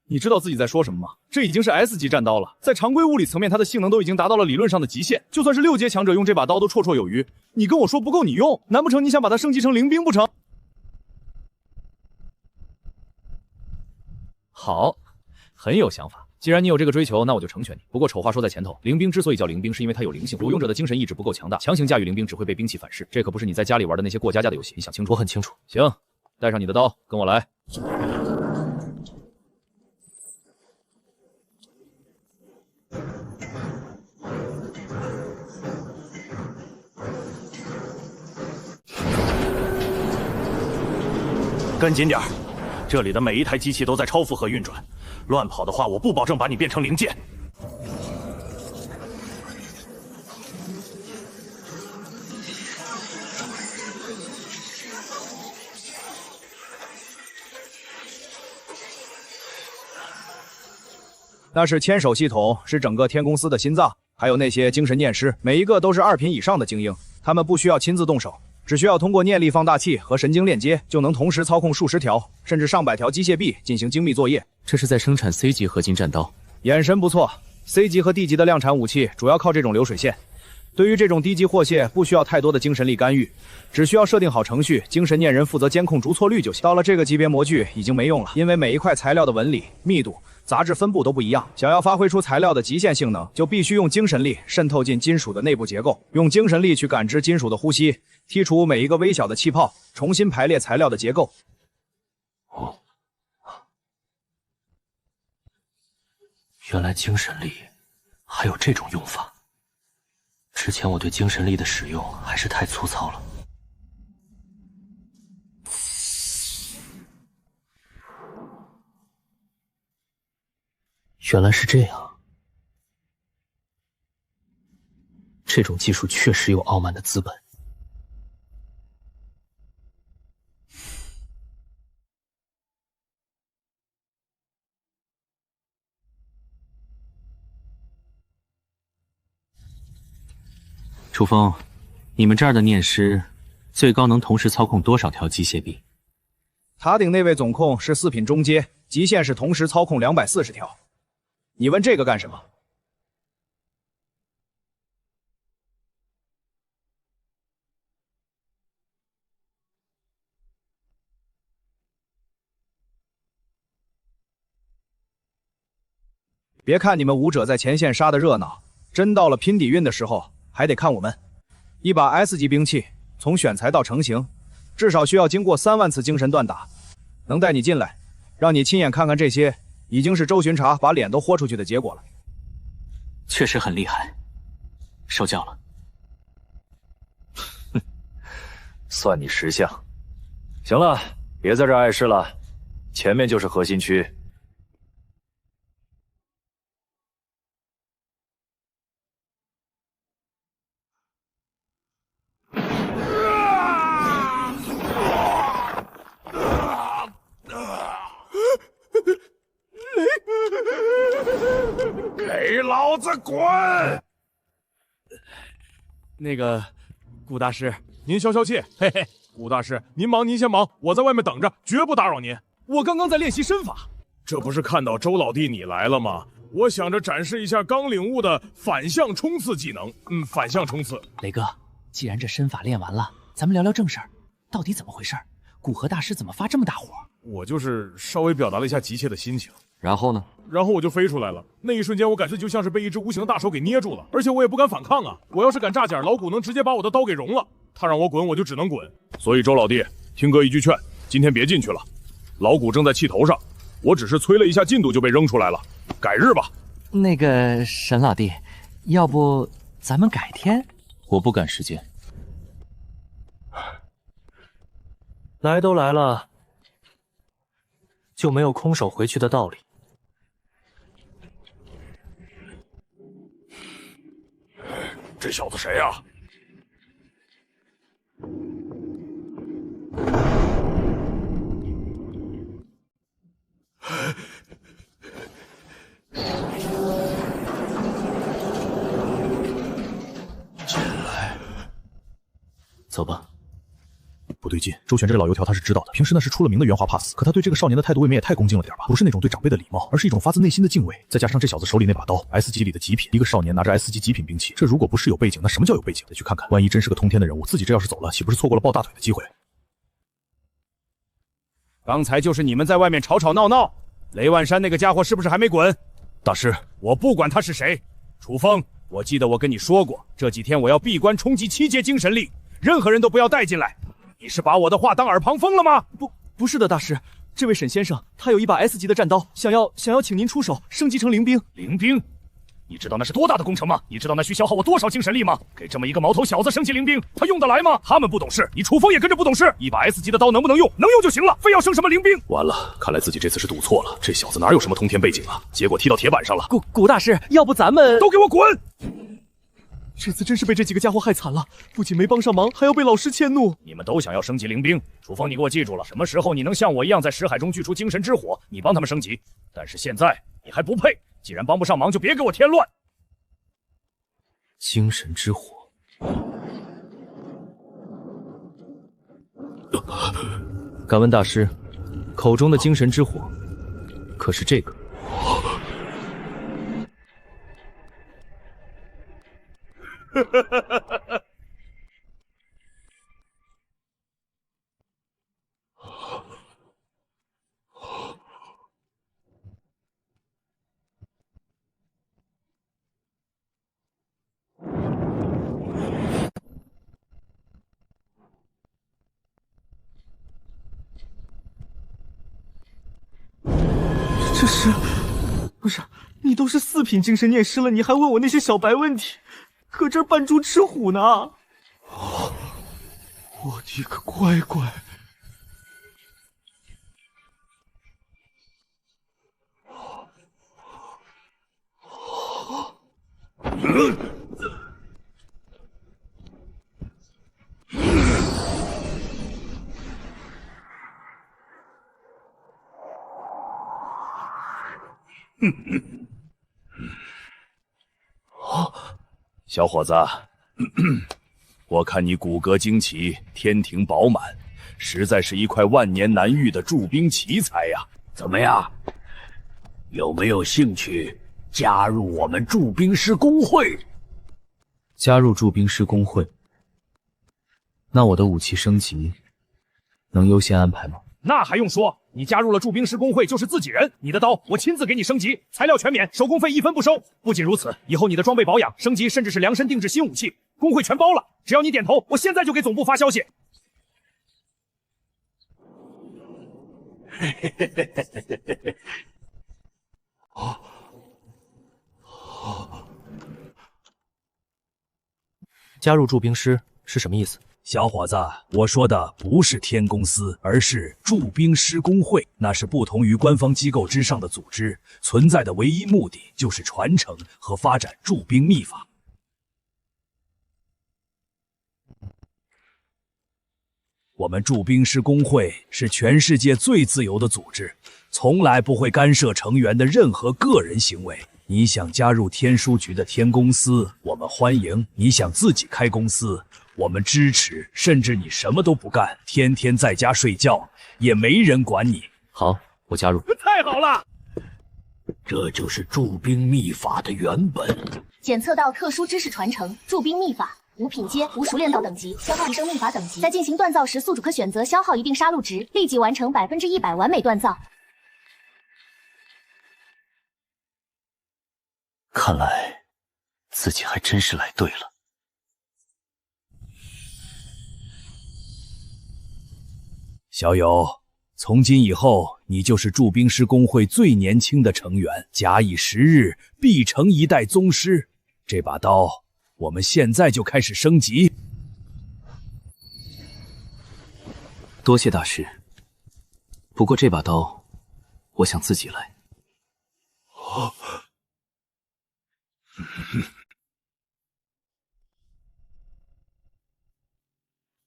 你知道自己在说什么吗？这已经是 S 级战刀了，在常规物理层面，它的性能都已经达到了理论上的极限，就算是6阶强者用这把刀都绰绰有余。你跟我说不够你用，难不成你想把它升级成灵兵不成？好，很有想法。既然你有这个追求，那我就成全你。不过丑话说在前头，灵兵之所以叫灵兵，是因为它有灵性。有勇者的精神意志不够强大，强行驾驭灵兵只会被兵器反噬。这可不是你在家里玩的那些过家家的游戏，你想清楚？我很清楚。行，带上你的刀，跟我来。跟紧点儿，这里的每一台机器都在超负荷运转，乱跑的话，我不保证把你变成零件。那是千手系统，是整个天公司的心脏，还有那些精神念师，每一个都是2品以上的精英，他们不需要亲自动手。只需要通过念力放大器和神经链接，就能同时操控数十条甚至上百条机械臂进行精密作业。这是在生产 C 级合金战刀，眼神不错。C 级和 D 级的量产武器主要靠这种流水线。对于这种低级货械，不需要太多的精神力干预，只需要设定好程序，精神念人负责监控逐错率就行。到了这个级别，模具已经没用了，因为每一块材料的纹理、密度、杂质分布都不一样。想要发挥出材料的极限性能，就必须用精神力渗透进金属的内部结构，用精神力去感知金属的呼吸，剔除每一个微小的气泡，重新排列材料的结构。原来精神力还有这种用法。之前我对精神力的使用还是太粗糙了。原来是这样，这种技术确实有傲慢的资本。楚风，你们这儿的念师最高能同时操控多少条机械臂？塔顶那位总控是4品中阶，极限是同时操控240条。你问这个干什么？别看你们武者在前线杀的热闹，真到了拼底蕴的时候，还得看我们。一把 S 级兵器，从选材到成型，至少需要经过3万次精神锻打。能带你进来，让你亲眼看看这些，已经是周巡查把脸都豁出去的结果了。确实很厉害，受教了。算你识相。行了，别在这碍事了，前面就是核心区。给老子滚！那个，顾大师，您消消气，嘿嘿。顾大师，您忙您先忙，我在外面等着，绝不打扰您。我刚刚在练习身法。这不是看到周老弟你来了吗？我想着展示一下刚领悟的反向冲刺技能。反向冲刺。雷哥，既然这身法练完了，咱们聊聊正事儿，到底怎么回事？古河大师怎么发这么大火？我就是稍微表达了一下急切的心情。然后呢？然后我就飞出来了。那一瞬间，我感觉就像是被一只无形的大手给捏住了，而且我也不敢反抗啊！我要是敢炸点，老古能直接把我的刀给融了。他让我滚，我就只能滚。所以周老弟，听哥一句劝，今天别进去了。老古正在气头上，我只是催了一下进度就被扔出来了。改日吧。那个沈老弟，要不咱们改天？我不赶时间。来都来了，就没有空手回去的道理。这小子谁呀？进来，走吧。不对劲，周旋这个老油条他是知道的，平时那是出了名的圆滑怕死，可他对这个少年的态度未免也太恭敬了点吧？不是那种对长辈的礼貌，而是一种发自内心的敬畏。再加上这小子手里那把刀 ，S 级里的极品，一个少年拿着 S 级极品兵器，这如果不是有背景，那什么叫有背景？得去看看，万一真是个通天的人物，自己这要是走了，岂不是错过了抱大腿的机会？刚才就是你们在外面吵吵闹闹，雷万山那个家伙是不是还没滚？大师，我不管他是谁。楚风，我记得我跟你说过，这几天我要闭关冲击7阶精神力，任何人都不要带进来。你是把我的话当耳旁风了吗？不是的，大师，这位沈先生他有一把 S 级的战刀，想要请您出手升级成灵兵。灵兵？你知道那是多大的工程吗？你知道那需消耗我多少精神力吗？给这么一个毛头小子升级灵兵，他用得来吗？他们不懂事，你楚风也跟着不懂事。一把 S 级的刀能不能用？能用就行了，非要升什么灵兵？完了，看来自己这次是赌错了。这小子哪有什么通天背景啊？结果踢到铁板上了。古大师，要不咱们都给我滚！这次真是被这几个家伙害惨了，不仅没帮上忙，还要被老师迁怒。你们都想要升级灵兵，楚风，你给我记住了，什么时候你能像我一样在识海中聚出精神之火，你帮他们升级。但是现在你还不配，既然帮不上忙，就别给我添乱。精神之火，敢问大师，口中的精神之火，可是这个？这是不是你都是4品精神念师了，你还问我那些小白问题，搁这儿扮猪吃虎呢？我的个乖乖！小伙子，我看你骨骼惊奇，天庭饱满，实在是一块万年难遇的驻兵奇才呀！怎么样？有没有兴趣加入我们驻兵师工会？加入驻兵师工会，那我的武器升级能优先安排吗？那还用说，你加入了驻兵师工会就是自己人，你的刀我亲自给你升级，材料全免，手工费1分不收。不仅如此，以后你的装备保养、升级，甚至是量身定制新武器，工会全包了。只要你点头，我现在就给总部发消息。加入驻兵师是什么意思？小伙子，我说的不是天公司，而是驻兵师工会，那是不同于官方机构之上的组织，存在的唯一目的就是传承和发展驻兵秘法。我们驻兵师工会是全世界最自由的组织，从来不会干涉成员的任何个人行为。你想加入天书局的天公司，我们欢迎；你想自己开公司，我们支持。甚至你什么都不干，天天在家睡觉，也没人管你。好，我加入。太好了！这就是驻兵秘法的原本。检测到特殊知识传承，驻兵秘法。无品阶，无熟练到等级，消耗提升秘法等级。在进行锻造时，宿主可选择消耗一定杀戮值，立即完成100%完美锻造。看来自己还真是来对了。小友，从今以后，你就是驻兵师工会最年轻的成员。假以时日，必成一代宗师。这把刀，我们现在就开始升级。多谢大师。不过这把刀，我想自己来。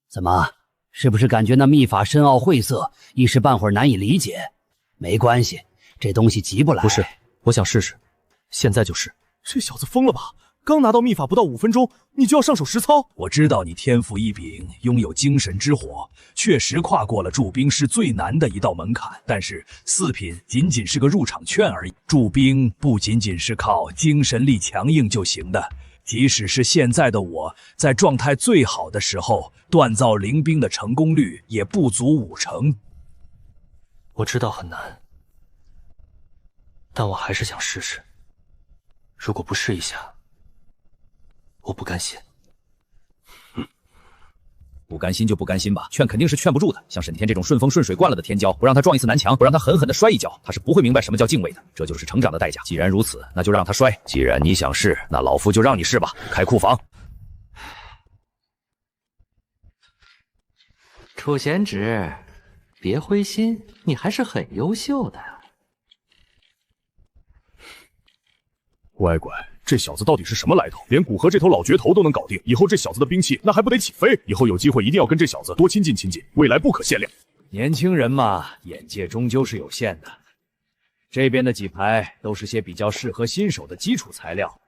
怎么？是不是感觉那秘法深奥晦涩，一时半会儿难以理解？没关系，这东西急不来。不是，我想试试，现在就是。这小子疯了吧？刚拿到秘法不到5分钟，你就要上手实操？我知道你天赋异禀，拥有精神之火，确实跨过了驻兵师最难的一道门槛。但是4品仅仅是个入场券而已。驻兵不仅仅是靠精神力强硬就行的。即使是现在的我，在状态最好的时候，锻造灵兵的成功率也不足50%。我知道很难，但我还是想试试。如果不试一下，我不甘心。不甘心就不甘心吧，劝肯定是劝不住的。像沈天这种顺风顺水惯了的天骄，不让他撞一次南墙，不让他狠狠的摔一跤，他是不会明白什么叫敬畏的。这就是成长的代价。既然如此，那就让他摔。既然你想试，那老夫就让你试吧。开库房。楚贤侄，别灰心，你还是很优秀的。乖乖，这小子到底是什么来头？连古河这头老绝头都能搞定，以后这小子的兵器那还不得起飞？以后有机会一定要跟这小子多亲近亲近，未来不可限量。年轻人嘛，眼界终究是有限的。这边的几排都是些比较适合新手的基础材料，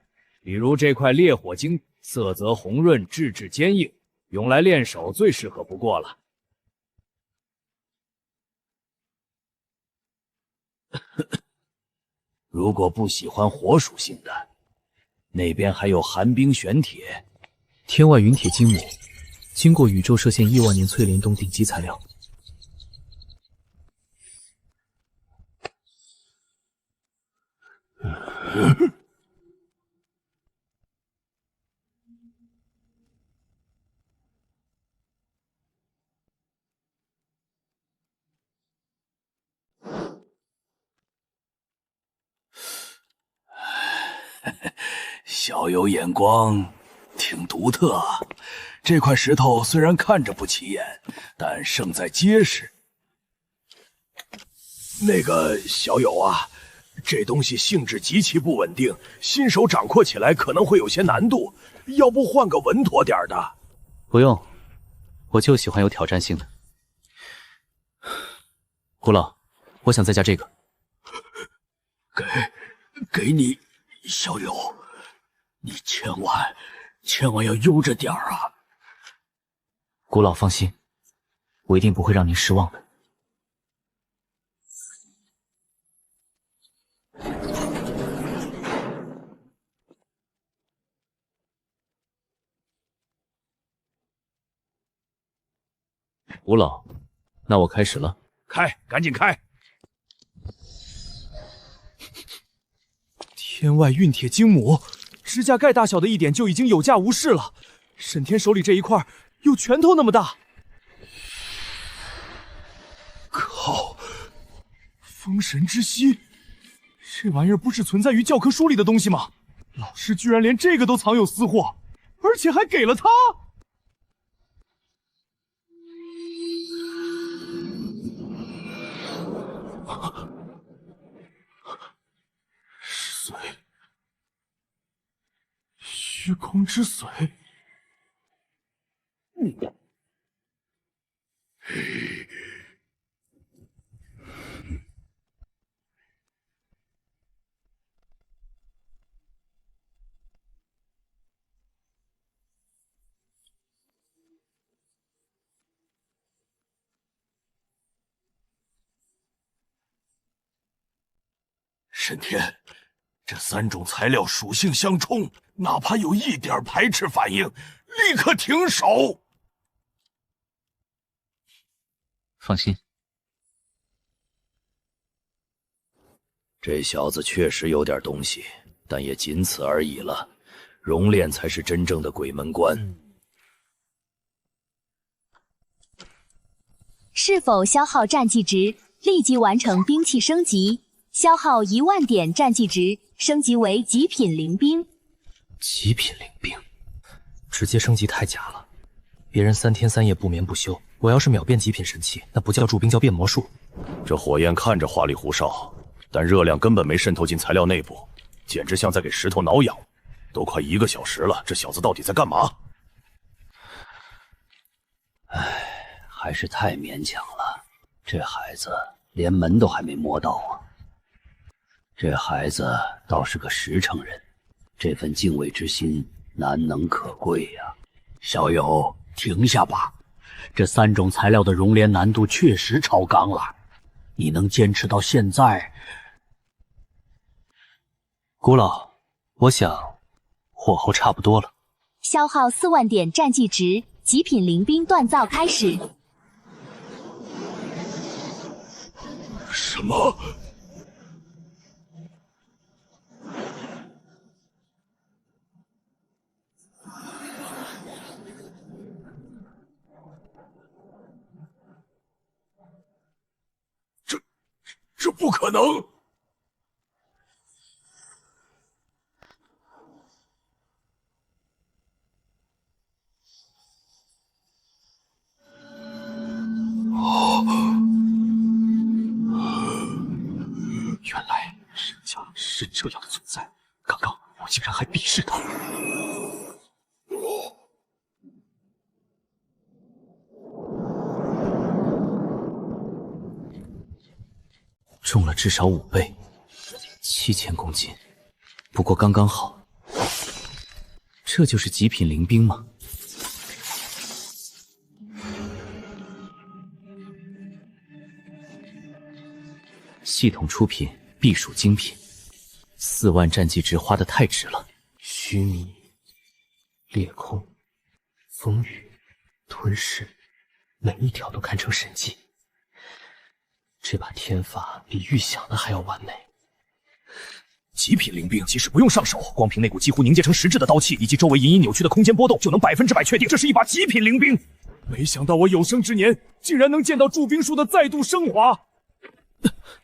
比如这块烈火晶，色泽红润，质质坚硬，用来练手最适合不过了。如果不喜欢火属性的，那边还有寒冰玄铁、天外陨铁精母，经过宇宙射线亿万年淬炼中顶级材料。小友眼光挺独特啊！这块石头虽然看着不起眼，但胜在结实。那个小友啊，这东西性质极其不稳定，新手掌握起来可能会有些难度，要不换个稳妥点的？不用，我就喜欢有挑战性的。古老，我想再加这个。给你，小友，你千万要悠着点儿啊！古老放心，我一定不会让您失望的。古老，那我开始了。开，赶紧开！天外运铁精母，指甲盖大小的一点就已经有价无市了。沈天手里这一块有拳头那么大。靠！封神之息，这玩意儿不是存在于教科书里的东西吗？老师居然连这个都藏有私货，而且还给了他。水，虚空之水。沈天，这3种材料属性相冲，哪怕有一点排斥反应，立刻停手。放心，这小子确实有点东西，但也仅此而已了。熔炼才是真正的鬼门关。是否消耗战绩值，立即完成兵器升级，消耗1万点战绩值，升级为极品灵兵。极品灵兵，直接升级太假了。别人3天3夜不眠不休，我要是秒变极品神器，那不叫铸兵，叫变魔术。这火焰看着花里胡哨，但热量根本没渗透进材料内部，简直像在给石头挠痒。都快1个小时了，这小子到底在干嘛？唉，还是太勉强了。这孩子连门都还没摸到啊！这孩子倒是个实诚人，这份敬畏之心难能可贵呀。小友，停下吧！这3种材料的熔炼难度确实超纲了，你能坚持到现在？古老，我想火候差不多了。消耗4万点战绩值，极品灵兵锻造开始。什么？这不可能！原来沈家是这样的存在，刚刚我竟然还鄙视他。重了至少5倍，7000公斤，不过刚刚好。这就是极品灵兵吗？系统出品必属精品，4万战绩值花得太值了。虚弥、裂空、风雨、吞噬，每一条都堪称神技。这把天法比预想的还要完美。极品灵兵即使不用上手，光凭那股几乎凝结成实质的刀气，以及周围隐隐扭曲的空间波动，就能100%确定这是一把极品灵兵。没想到我有生之年竟然能见到铸兵术的再度升华。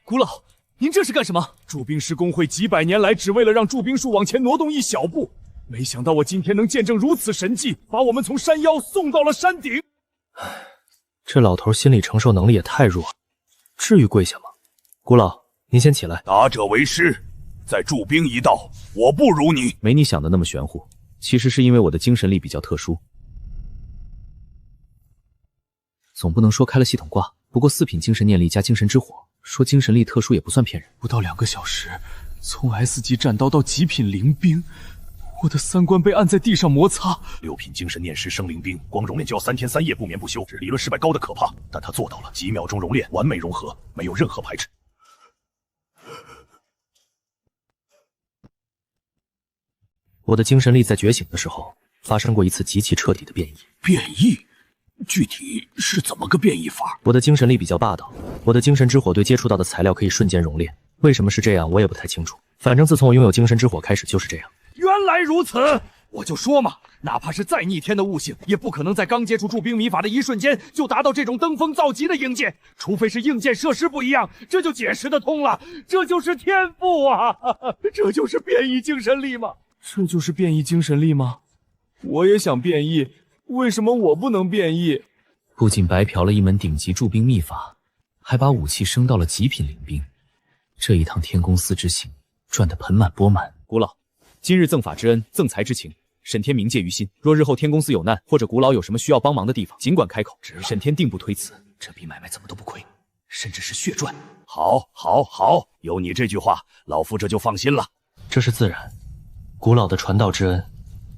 古老，您这是干什么？铸兵师工会几百年来只为了让铸兵术往前挪动一小步，没想到我今天能见证如此神迹，把我们从山腰送到了山顶。这老头心理承受能力也太弱了，至于跪下吗？古老，您先起来。达者为师，在铸兵一道，我不如你。没你想的那么玄乎，其实是因为我的精神力比较特殊。总不能说开了系统挂，不过4品精神念力加精神之火，说精神力特殊也不算骗人。不到2个小时，从 S 级战刀到极品灵兵，我的3观被按在地上摩擦。6品精神念石生灵兵，光熔炼就要3天3夜不眠不休，理论失败高的可怕，但他做到了，几秒钟熔炼，完美融合，没有任何排斥。我的精神力在觉醒的时候发生过一次极其彻底的变异。变异？具体是怎么个变异法？我的精神力比较霸道，我的精神之火对接触到的材料可以瞬间熔炼。为什么是这样，我也不太清楚。反正自从我拥有精神之火开始就是这样。原来如此，我就说嘛，哪怕是再逆天的悟性，也不可能在刚接触铸兵迷法的一瞬间就达到这种登峰造极的硬件，除非是硬件设施不一样，这就解释得通了。这就是天赋啊！这就是变异精神力吗？这就是变异精神力吗？我也想变异，为什么我不能变异？不仅白嫖了一门顶级铸兵秘法，还把武器升到了极品灵兵。这一趟天宫寺之行，赚得盆满钵满。古老，今日赠法之恩，赠财之情，沈天铭记于心。若日后天宫寺有难，或者古老有什么需要帮忙的地方，尽管开口，沈天定不推辞。这笔买卖怎么都不亏，甚至是血赚。好，有你这句话，老夫这就放心了。这是自然，古老的传道之恩，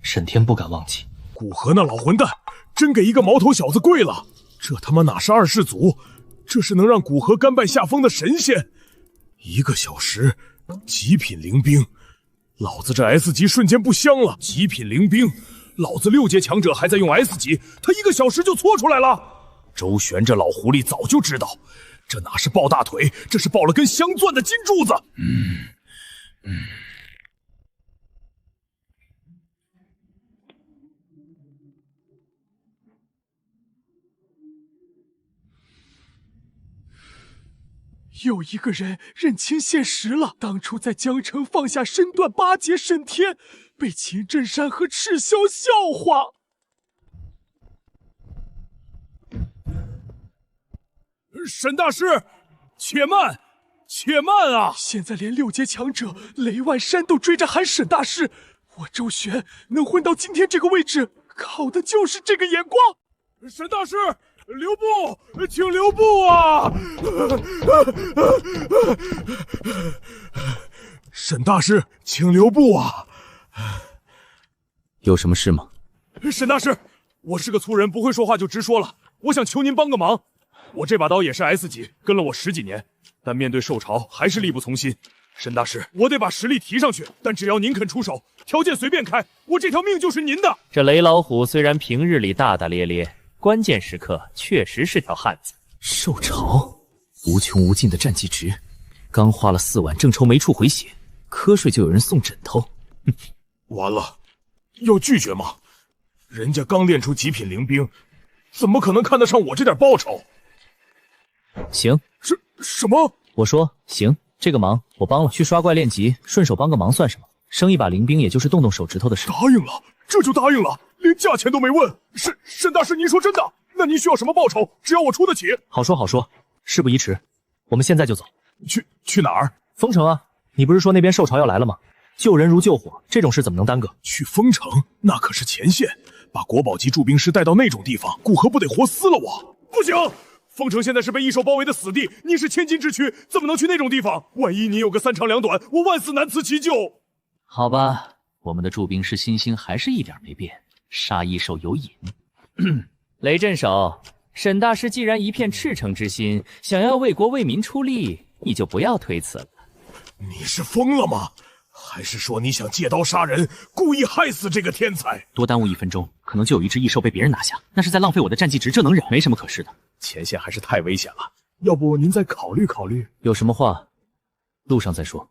沈天不敢忘记。古河那老混蛋，真给一个毛头小子跪了！这他妈哪是二世祖，这是能让古河甘拜下风的神仙！1个小时，极品灵兵，老子这 S 级瞬间不香了。极品灵兵，老子6阶强者还在用 S 级，他1个小时就搓出来了。周旋这老狐狸早就知道，这哪是抱大腿，这是抱了根镶钻的金柱子。有一个人认清现实了，当初在江城放下身段巴结沈天，被秦震山和赤霄笑话。沈大师，且慢，且慢啊！现在连6阶强者雷万山都追着喊沈大师，我周旋能混到今天这个位置，靠的就是这个眼光。沈大师，留步，请留步啊！沈大师，请留步啊！有什么事吗？沈大师，我是个粗人，不会说话就直说了。我想求您帮个忙。我这把刀也是 S 级，跟了我10几年，但面对受潮还是力不从心。沈大师，我得把实力提上去，但只要您肯出手，条件随便开，我这条命就是您的。这雷老虎虽然平日里大大咧咧，关键时刻确实是条汉子。受潮，无穷无尽的战绩值，刚花了4万，正愁没处回血，瞌睡就有人送枕头。完了，要拒绝吗？人家刚练出极品灵兵，怎么可能看得上我这点报酬？行，什么？我说行，这个忙我帮了。去刷怪练级，顺手帮个忙算什么？升一把灵兵也就是动动手指头的事。答应了，这就答应了，连价钱都没问。沈大师，您说真的？那您需要什么报酬？只要我出得起。好说好说，事不宜迟，我们现在就走。去哪儿？丰城啊！你不是说那边受潮要来了吗？救人如救火，这种事怎么能耽搁？去丰城，那可是前线，把国宝级驻兵师带到那种地方，古河不得活撕了我？不行！丰城现在是被异兽包围的死地，你是千金之躯，怎么能去那种地方？万一你有个3长2短，我万死难辞其咎。好吧，我们的驻兵师心心还是一点没变，杀异兽有瘾。雷镇守，沈大师既然一片赤诚之心，想要为国为民出力，你就不要推辞了。你是疯了吗？还是说你想借刀杀人，故意害死这个天才？多耽误1分钟，可能就有一只异兽被别人拿下，那是在浪费我的战绩值，这能忍？没什么可试的。前线还是太危险了，要不您再考虑考虑？有什么话，路上再说。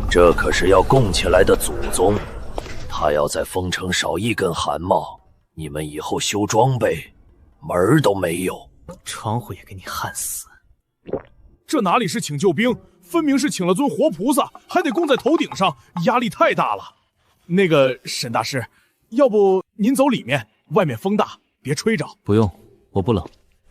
这可是要供起来的祖宗，他要在丰城少一根汗毛，你们以后修装备门儿都没有。窗户也给你焊死！这哪里是请救兵，分明是请了尊活菩萨，还得供在头顶上，压力太大了。那个沈大师，要不您走里面，外面风大，别吹着。不用，我不冷。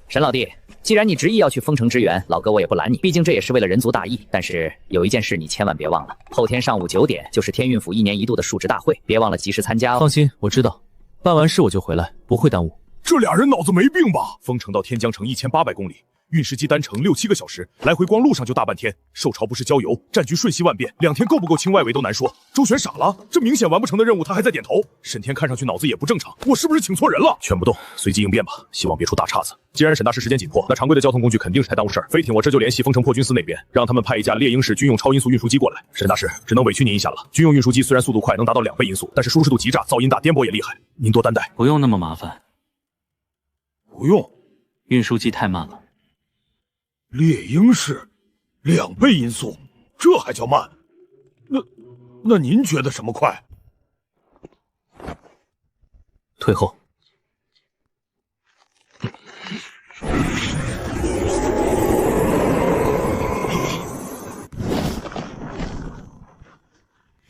沈老弟，既然你执意要去丰城支援，老哥我也不拦你，毕竟这也是为了人族大义。但是有一件事你千万别忘了，后天上午9点就是天运府1年1度的述职大会，别忘了及时参加哦。放心，我知道，办完事我就回来，不会耽误。这俩人脑子没病吧？丰城到天江城1800公里，运石机单程6、7个小时，来回光路上就大半天。受潮不是郊游，战局瞬息万变，2天够不够清外围都难说。周旋傻了，这明显完不成的任务他还在点头。沈天看上去脑子也不正常，我是不是请错人了？全不动，随机应变吧，希望别出大岔子。既然沈大师时间紧迫，那常规的交通工具肯定是太耽误事儿。飞艇我这就联系丰城破军司那边，让他们派一架猎鹰式军用超音速运输机过来。沈大师只能委屈您一下了。军用运输机虽然速度快，能达到2倍音速，但是舒适度极差，噪音大，颠簸也厉害，您多担待。不用那么麻烦。不用，运输机太慢了。猎鹰式2倍音速，这还叫慢？那您觉得什么快？退后。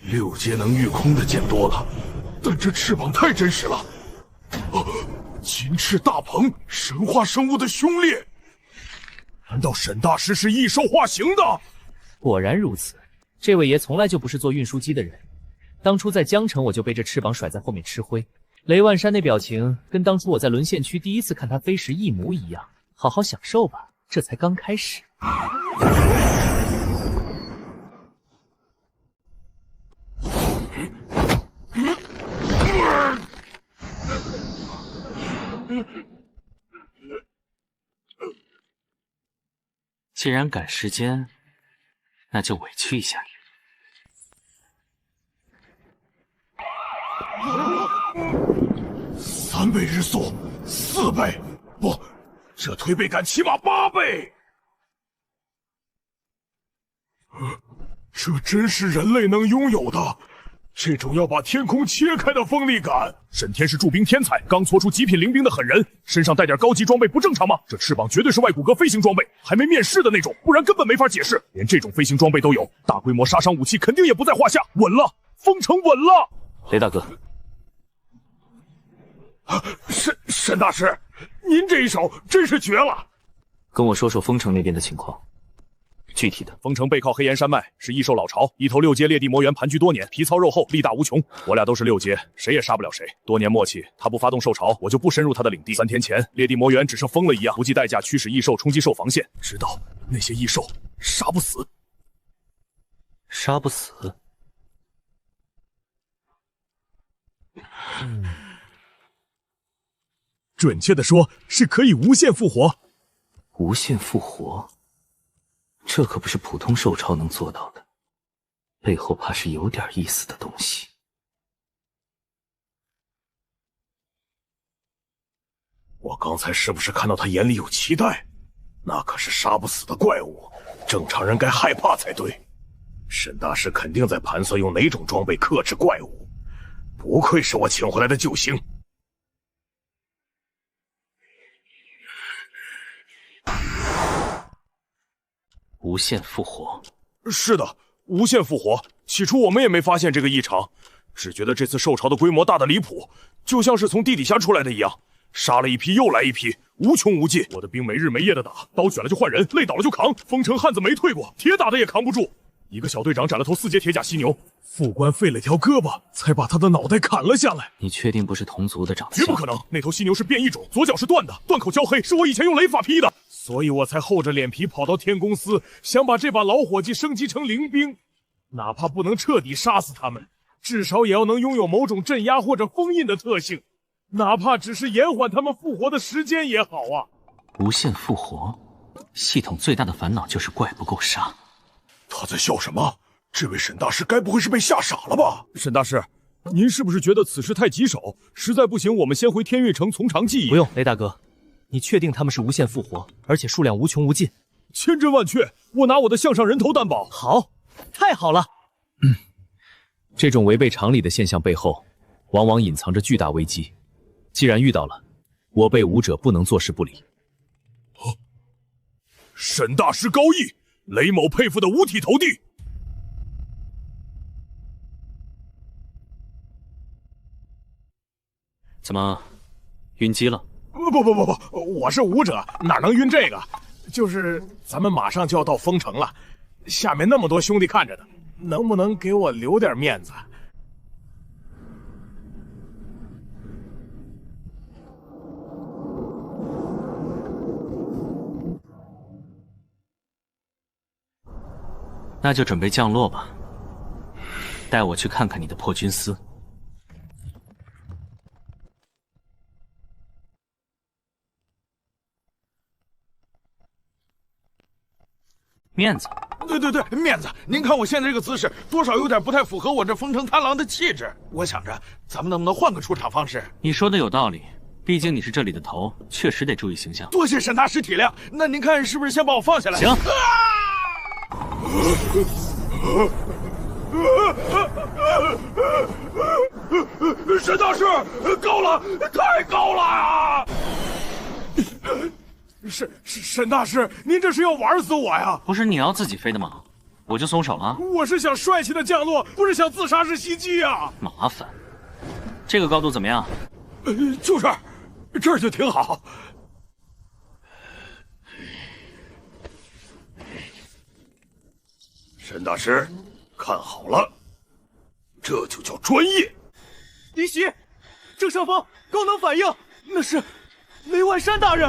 6阶能御空的见多了，但这翅膀太真实了。金翅大鹏，神话生物的凶猎。难道沈大师是异兽化形的？果然如此，这位爷从来就不是做运输机的人。当初在江城，我就被这翅膀甩在后面吃灰。雷万山那表情，跟当初我在沦陷区第一次看他飞时一模一样。好好享受吧，这才刚开始。既然赶时间，那就委屈一下你。3倍日速，4倍，不，这推背感起码8倍。这真是人类能拥有的。这种要把天空切开的锋利感，沈天是驻兵天才，刚搓出极品灵兵的狠人，身上带点高级装备不正常吗？这翅膀绝对是外骨骼飞行装备，还没面世的那种，不然根本没法解释。连这种飞行装备都有，大规模杀伤武器肯定也不在话下。稳了，封城稳了。雷大哥，沈大师，您这一手真是绝了。跟我说说丰城那边的情况。具体的，丰城背靠黑岩山脉，是异兽老巢，一头6阶裂地魔猿盘踞多年，皮糙肉厚，力大无穷。我俩都是6阶，谁也杀不了谁。多年默契，他不发动兽潮，我就不深入他的领地。3天前，裂地魔猿只剩疯了一样，不计代价驱使异兽冲击兽防线，直到那些异兽杀不死。杀不死？准确的说，是可以无限复活。无限复活？这可不是普通兽潮能做到的，背后怕是有点意思的东西。我刚才是不是看到他眼里有期待？那可是杀不死的怪物，正常人该害怕才对。沈大师肯定在盘算用哪种装备克制怪物，不愧是我请回来的救星。无限复活？是的，无限复活。起初我们也没发现这个异常，只觉得这次兽潮的规模大得离谱，就像是从地底下出来的一样，杀了一批又来一批，无穷无尽。我的兵没日没夜的打，刀卷了就换人，累倒了就扛。丰城汉子没退过，铁打的也扛不住。一个小队长斩了头4阶铁甲犀牛，副官废了条胳膊，才把他的脑袋砍了下来。你确定不是同族的长相？绝不可能，那头犀牛是变异种，左脚是断的，断口焦黑，是我以前用雷法劈的。所以我才厚着脸皮跑到天公司，想把这把老伙计升级成灵兵，哪怕不能彻底杀死他们，至少也要能拥有某种镇压或者封印的特性，哪怕只是延缓他们复活的时间也好啊。无限复活，系统最大的烦恼就是怪不够杀。他在笑什么？这位沈大师该不会是被吓傻了吧？沈大师，您是不是觉得此事太棘手？实在不行，我们先回天悦城从长计议。不用，雷大哥。你确定他们是无限复活，而且数量无穷无尽？千真万确，我拿我的项上人头担保。好，太好了。这种违背常理的现象背后，往往隐藏着巨大危机。既然遇到了，我辈武者不能坐视不理。沈大师高义，雷某佩服的五体投地。怎么，晕机了？不，我是武者，哪能晕这个？就是咱们马上就要到丰城了，下面那么多兄弟看着呢，能不能给我留点面子？那就准备降落吧，带我去看看你的破军司。面子？对，面子！您看我现在这个姿势，多少有点不太符合我这风城贪狼的气质。我想着，咱们能不能换个出场方式？你说的有道理，毕竟你是这里的头，确实得注意形象。多谢沈大师体谅。那您看是不是先把我放下来？行。沈大师，高了，太高了啊！沈大师，您这是要玩死我呀？不是你要自己飞的吗？我就松手了。我是想帅气的降落，不是想自杀式袭击啊！麻烦，这个高度怎么样？就这儿，这儿就挺好。沈大师，看好了，这就叫专业。敌袭，正上方高能反应，那是雷万山大人。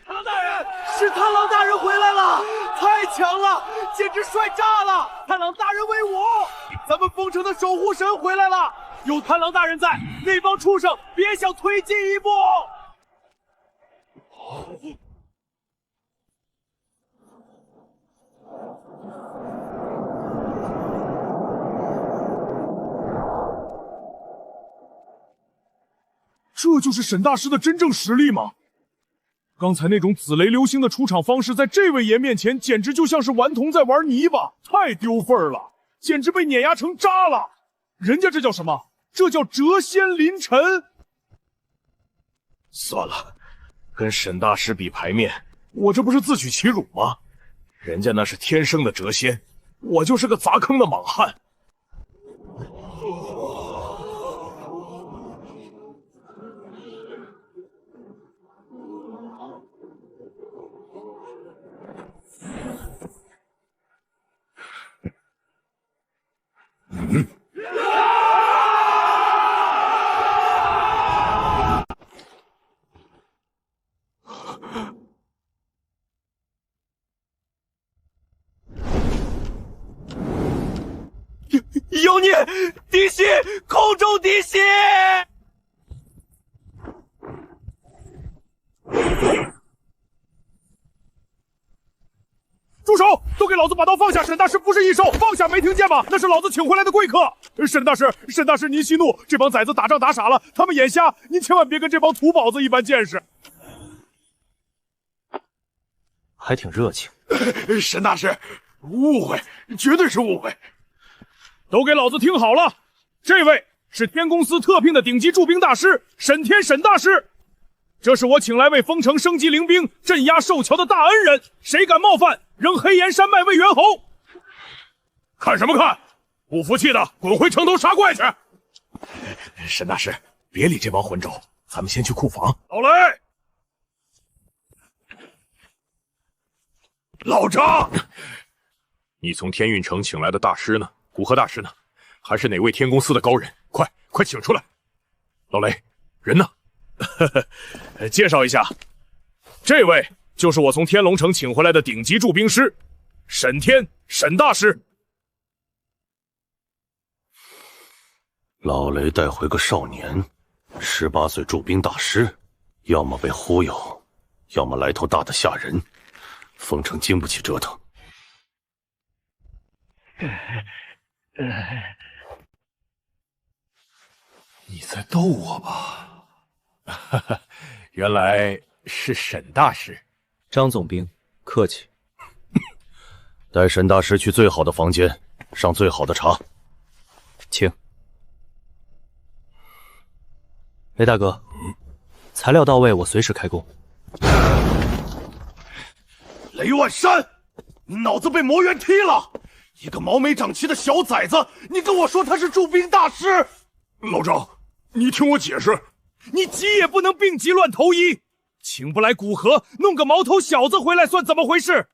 贪狼大人，是贪狼大人回来了，太强了，简直帅炸了！贪狼大人威武，咱们丰城的守护神回来了，有贪狼大人在，那帮畜生别想推进一步。这就是沈大师的真正实力吗？刚才那种紫雷流星的出场方式，在这位爷面前简直就像是顽童在玩泥巴，太丢份儿了，简直被碾压成渣了。人家这叫什么？这叫谪仙临尘。算了，跟沈大师比牌面，我这不是自取其辱吗？人家那是天生的谪仙，我就是个砸坑的莽汉。妖孽，敌袭，空中敌袭！住手！都给老子把刀放下！沈大师不是异兽，放下！没听见吗？那是老子请回来的贵客。沈大师，您息怒，这帮崽子打仗打傻了，他们眼瞎，您千万别跟这帮土宝子一般见识。还挺热情。沈大师，误会，绝对是误会。都给老子听好了，这位是天公司特聘的顶级驻兵大师沈天沈大师，这是我请来为丰城升级灵兵、镇压兽桥的大恩人，谁敢冒犯，扔黑岩山脉为猿猴！看什么看？不服气的滚回城头杀怪去！沈大师，别理这帮混种，咱们先去库房。老雷，老张，你从天运城请来的大师呢？古河大师呢？还是哪位天公司的高人？快请出来！老雷，人呢？介绍一下，这位就是我从天龙城请回来的顶级驻兵师沈天沈大师。老雷带回个少年，18岁驻兵大师，要么被忽悠，要么来头大的吓人。丰城经不起折腾。你在逗我吧？原来是沈大师。张总兵，客气。带沈大师去最好的房间，上最好的茶。请。雷大哥，材料到位，我随时开工。雷万山，你脑子被魔猿踢了！一个毛没长齐的小崽子，你跟我说他是驻兵大师？老张，你听我解释，你急也不能病急乱投医，请不来古河，弄个毛头小子回来算怎么回事？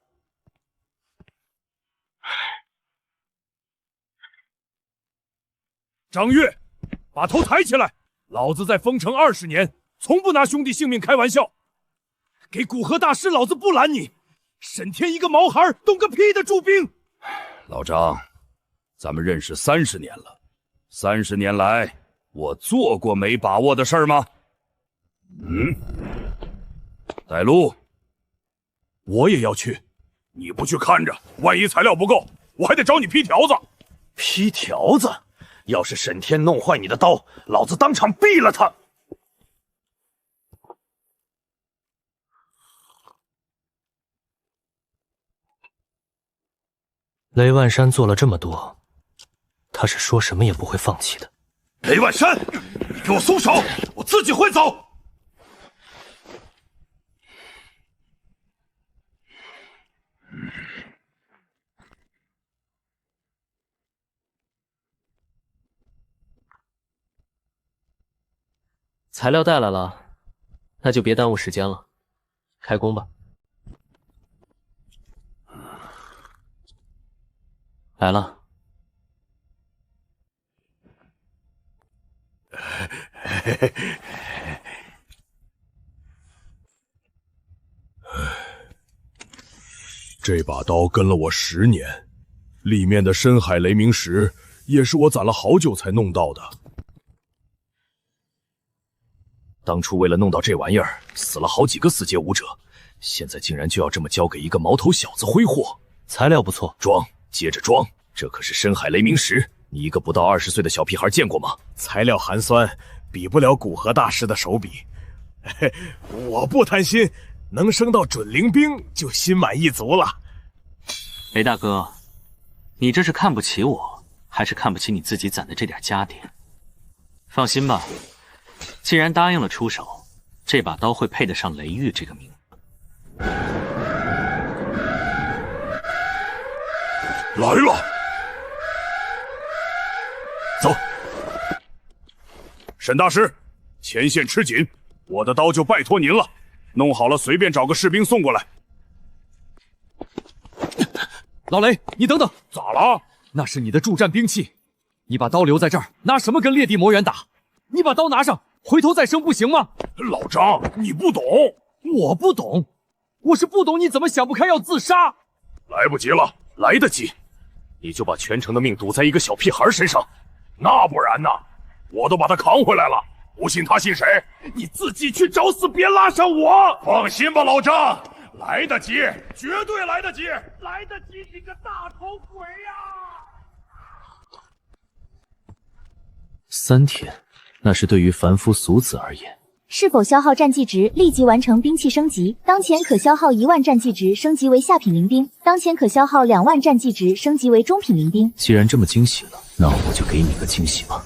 张月，把头抬起来！老子在丰城20年，从不拿兄弟性命开玩笑。给古河大师，老子不拦你。沈天一个毛孩，懂个屁的驻兵！老张，咱们认识30年了，30年来，我做过没把握的事儿吗？带路，我也要去。你不去看着，万一材料不够，我还得找你批条子。批条子？要是沈天弄坏你的刀，老子当场毙了他！雷万山做了这么多，他是说什么也不会放弃的。雷万山，你给我松手，我自己会走。材料带来了，那就别耽误时间了，开工吧。来了。这把刀跟了我10年，里面的深海雷鸣石也是我攒了好久才弄到的。当初为了弄到这玩意儿，死了好几个4阶武者，现在竟然就要这么交给一个毛头小子挥霍。材料不错，装，接着装，这可是深海雷鸣石，你一个不到20岁的小屁孩见过吗？材料寒酸，比不了古河大师的手笔。我不贪心，能升到准灵兵就心满意足了。雷大哥，你这是看不起我，还是看不起你自己攒的这点家底？放心吧。既然答应了出手，这把刀会配得上雷玉这个名字。来了，走。沈大师，前线吃紧，我的刀就拜托您了。弄好了，随便找个士兵送过来。老雷，你等等，咋了？那是你的助战兵器，你把刀留在这儿，拿什么跟裂地魔猿打？你把刀拿上，回头再生不行吗？老张，你不懂。我不懂，我是不懂你怎么想不开要自杀。来不及了，来得及，你就把全城的命赌在一个小屁孩身上，那不然呢？我都把他扛回来了，不信他信谁？你自己去找死，别拉上我。放心吧，老张，来得及，绝对来得及，来得及，你个大头鬼呀！3天，那是对于凡夫俗子而言。是否消耗战绩值立即完成兵器升级？当前可消耗1万战绩值升级为下品灵兵，当前可消耗2万战绩值升级为中品灵兵。既然这么惊喜了，那我就给你个惊喜吧。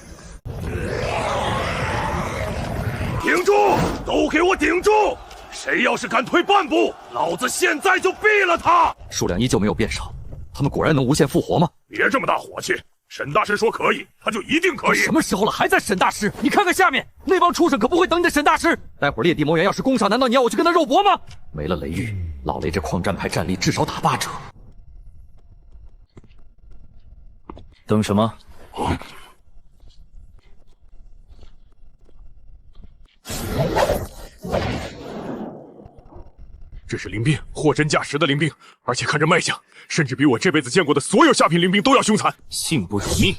顶住！都给我顶住！谁要是敢退半步，老子现在就毙了他！数量依旧没有变少，他们果然能无限复活吗？别这么大火气！沈大师说可以，他就一定可以。什么时候了，还在沈大师？你看看下面那帮畜生，可不会等你的沈大师。待会儿裂地魔猿要是攻上，难道你要我去跟他肉搏吗？没了雷玉，老雷这矿战派战力至少打8折。等什么？这是灵兵，货真价实的灵兵，而且看这卖相，甚至比我这辈子见过的所有下品灵兵都要凶残。信不辱命。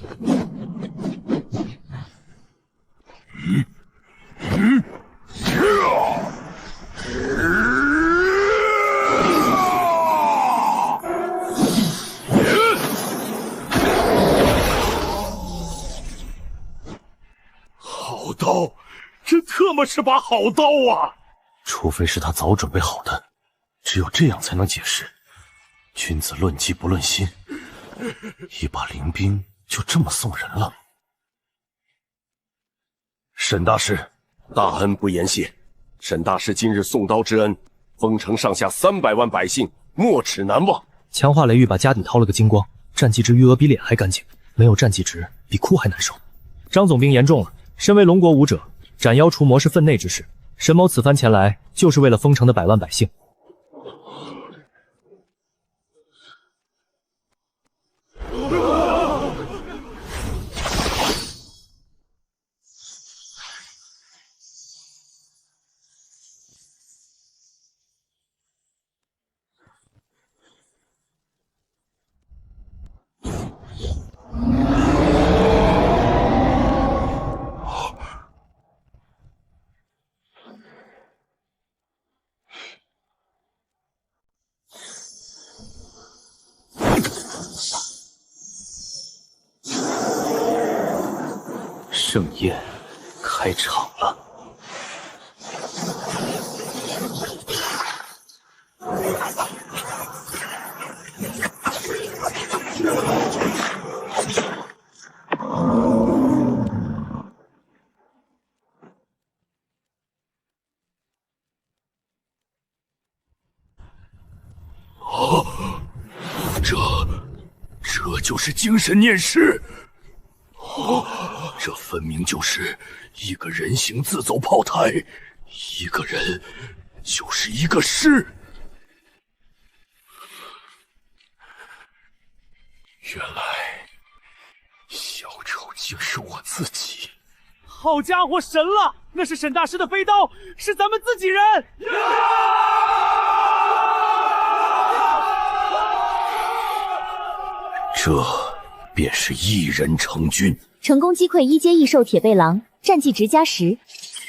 好刀，这特么是把好刀啊！除非是他早准备好的。只有这样才能解释，君子论迹不论心，一把灵兵就这么送人了。沈大师，大恩不言谢。沈大师今日送刀之恩，丰城上下300万百姓没齿难忘。强化雷玉把家底掏了个精光，战绩值余额比脸还干净，没有战绩值比哭还难受。张总兵言重了，身为龙国武者，斩妖除魔是分内之事。沈某此番前来，就是为了丰城的100万百姓。盛宴开场了。就是精神念师。这分明就是一个人形自走炮台，一个人就是一个师。原来小丑竟是我自己！好家伙，神了！那是沈大师的飞刀，是咱们自己人！这便是一人成军。成功击溃1阶异兽铁背狼，战绩值加10；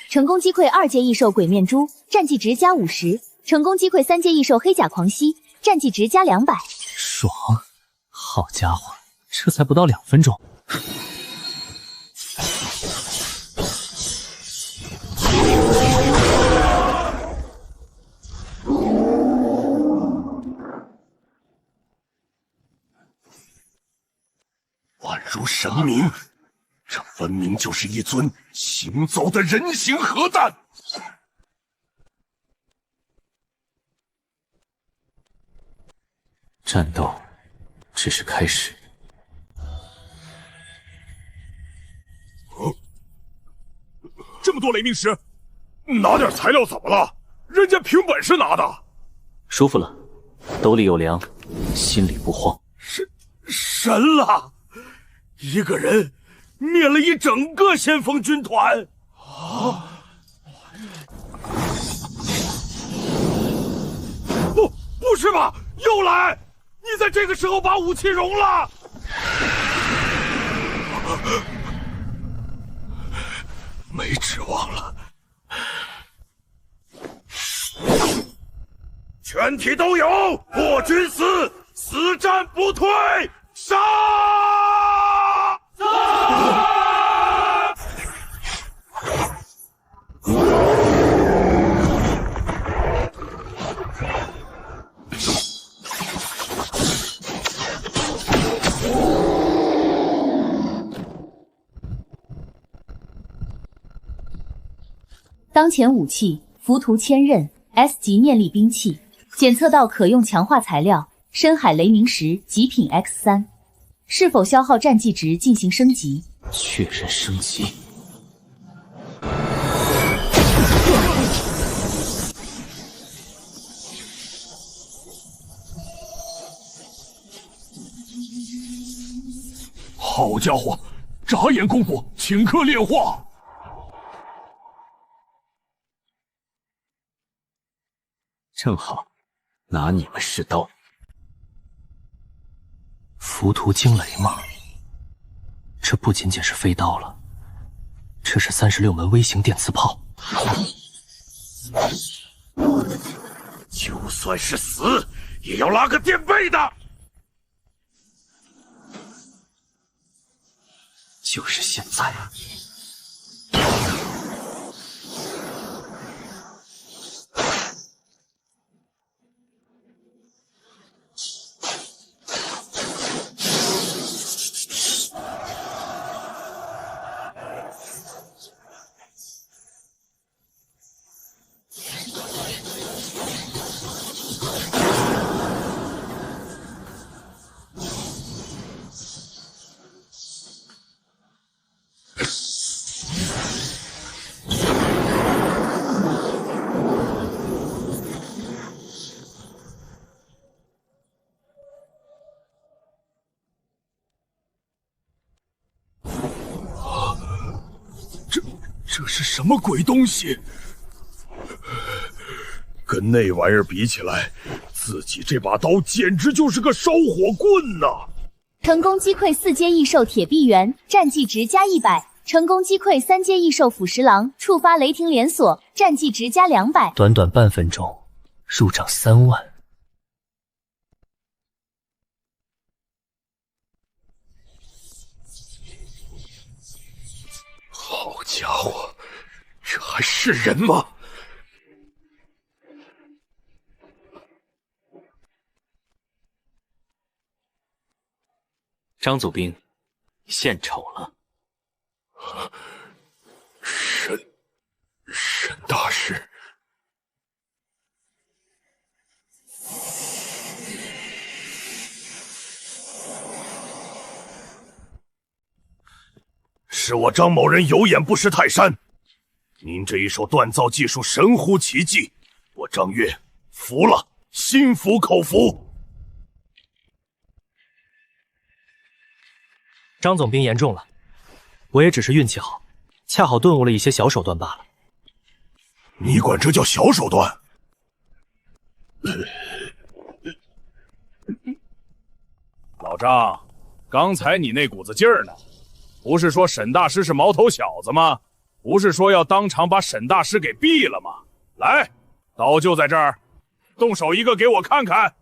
成功击溃2阶异兽鬼面猪，战绩值加50；成功击溃3阶异兽黑甲狂蜥，战绩值加200。爽！好家伙，这才不到2分钟。宛如神明，这分明就是一尊行走的人形核弹。战斗只是开始。这么多雷鸣石，拿点材料怎么了？人家凭本事拿的。舒服了，兜里有粮，心里不慌。神了！一个人灭了一整个先锋军团啊！不是吧？又来！你在这个时候把武器融了？没指望了。全体都有，破军死，死战不退，杀！当前武器浮屠千仞 S 级念力兵器，检测到可用强化材料深海雷鸣石极品 X3，是否消耗战绩值进行升级？确认升级。好家伙，眨眼功夫顷刻炼化。正好，拿你们试刀。浮屠惊雷吗？这不仅仅是飞刀了，这是36门微型电磁炮。就算是死，也要拉个垫背的。就是现在。这是什么鬼东西？跟那玩意儿比起来，自己这把刀简直就是个烧火棍呐！成功击溃4阶异兽铁臂猿，战绩值加100；成功击溃3阶异兽腐蚀狼，触发雷霆连锁，战绩值加200。短短半分钟，入账3万。好家伙，这还是人吗？张祖兵，献丑了。沈大师，是我张某人有眼不识泰山。您这一手锻造技术神乎其技，我张月服了，心服口服。张总兵言重了，我也只是运气好，恰好顿悟了一些小手段罢了。你管这叫小手段？老张，刚才你那股子劲儿呢？不是说沈大师是毛头小子吗？不是说要当场把沈大师给毙了吗？来，刀就在这儿，动手一个给我看看。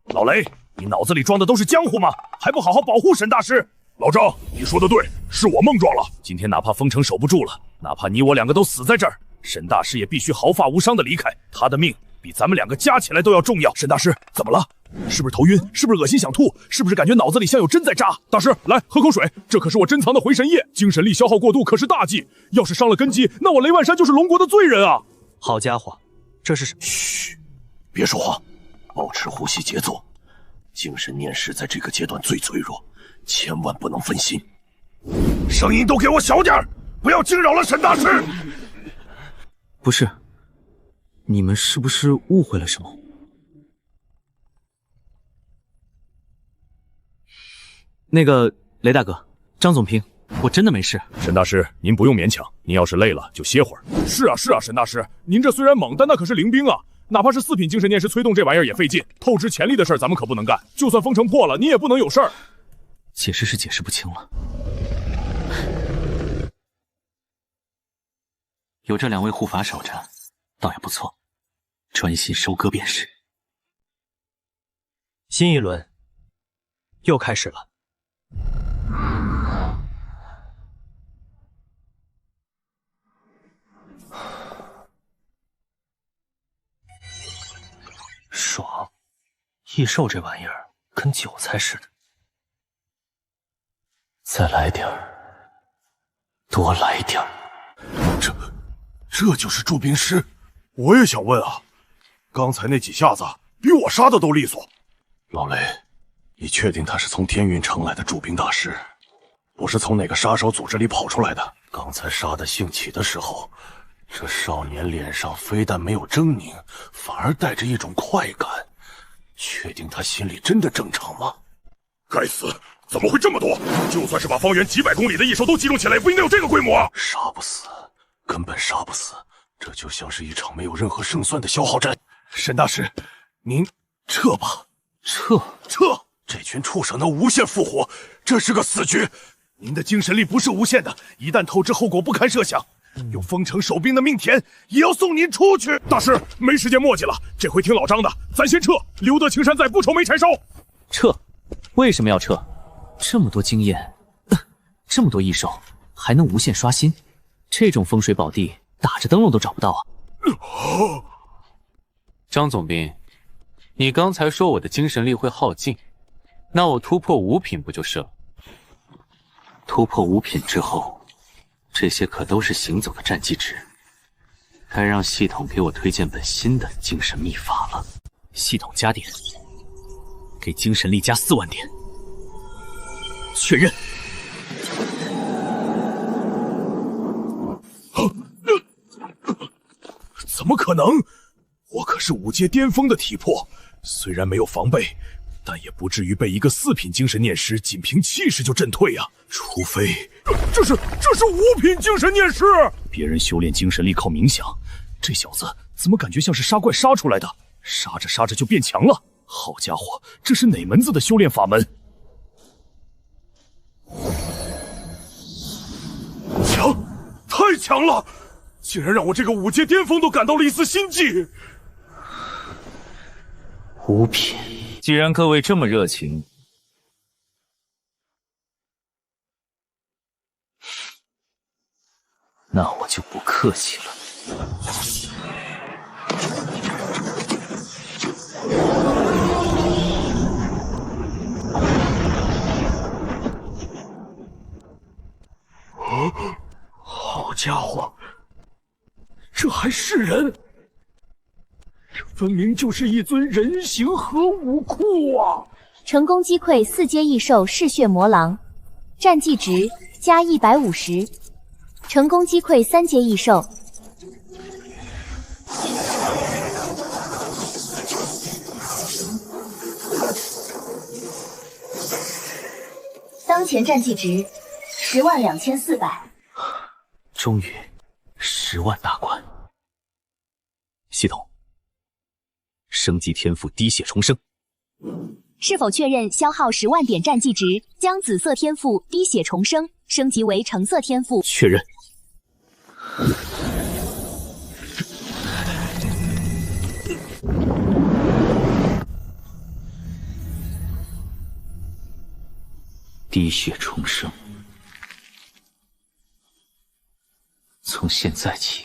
老雷，你脑子里装的都是浆糊吗？还不好好保护沈大师？老张，你说的对，是我孟撞了。今天哪怕封城守不住了，哪怕你我两个都死在这儿，沈大师也必须毫发无伤的离开。他的命比咱们两个加起来都要重要。沈大师，怎么了？是不是头晕？是不是恶心想吐？是不是感觉脑子里像有针在扎？大师，来喝口水，这可是我珍藏的回神液，精神力消耗过度可是大忌，要是伤了根基，那我雷万山就是龙国的罪人啊！好家伙，这是什么？嘘，别说话，保持呼吸节奏。精神念识在这个阶段最脆弱，千万不能分心。声音都给我小点儿，不要惊扰了沈大师。不是，你们是不是误会了什么？那个雷大哥，张总兵，我真的没事。沈大师，您不用勉强，您要是累了就歇会儿。是啊，沈大师，您这虽然猛，但那可是灵兵啊，哪怕是4品精神念识催动这玩意儿也费劲，透支潜力的事儿咱们可不能干。就算封城破了，你也不能有事儿。解释是解释不清了。有这2位护法守着，倒也不错，专心收割便是。新一轮又开始了。爽，异兽这玩意儿跟韭菜似的。再来点儿，多来点儿。这就是驻兵师。我也想问啊，刚才那几下子比我杀的都利索。老雷，你确定他是从天运城来的驻兵大师，不是从哪个杀手组织里跑出来的？刚才杀的兴起的时候，这少年脸上非但没有狰狞，反而带着一种快感。确定他心里真的正常吗？该死，怎么会这么多？就算是把方圆几百公里的异兽都集中起来，也不应该有这个规模啊！杀不死，根本杀不死，这就像是一场没有任何胜算的消耗战。沈大师，您撤吧。撤！这群畜生能无限复活，这是个死局。您的精神力不是无限的，一旦透支，后果不堪设想。有封城守兵的命田，也要送您出去。大师，没时间磨叽了，这回听老张的，咱先撤，留得青山在，不愁没柴烧。撤？为什么要撤？这么多经验，这么多异兽，还能无限刷新，这种风水宝地，打着灯笼都找不到啊！张总兵，你刚才说我的精神力会耗尽，那我突破5品不就是了？突破5品之后，这些可都是行走的战绩值，该让系统给我推荐本新的精神秘法了。系统加点，给精神力加4万点。确认。怎么可能？我可是5阶巅峰的体魄，虽然没有防备，但也不至于被一个4品精神念师仅凭气势就震退啊！除非这是5品精神念师。别人修炼精神力靠冥想，这小子怎么感觉像是杀怪杀出来的？杀着杀着就变强了。好家伙，这是哪门子的修炼法门？强，太强了！竟然让我这个5阶巅峰都感到了一丝心悸。5品，既然各位这么热情，那我就不客气了。好家伙，这还是人？这分明就是一尊人形核武库啊！成功击溃4阶异兽嗜血魔狼。战绩值加150，成功击溃3阶异兽。当前战绩值102400。终于10万大关。系统，升级天赋滴血重生。是否确认消耗10万点战绩值，将紫色天赋滴血重生升级为橙色天赋？确认。滴血重生，从现在起，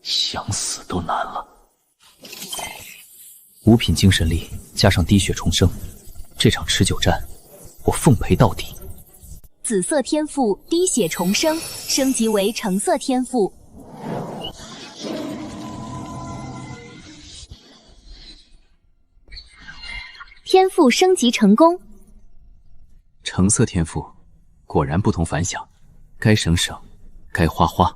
想死都难了。5品精神力加上滴血重生，这场持久战我奉陪到底。紫色天赋滴血重生升级为橙色天赋。天赋升级成功。橙色天赋果然不同凡响，该省省，该花花。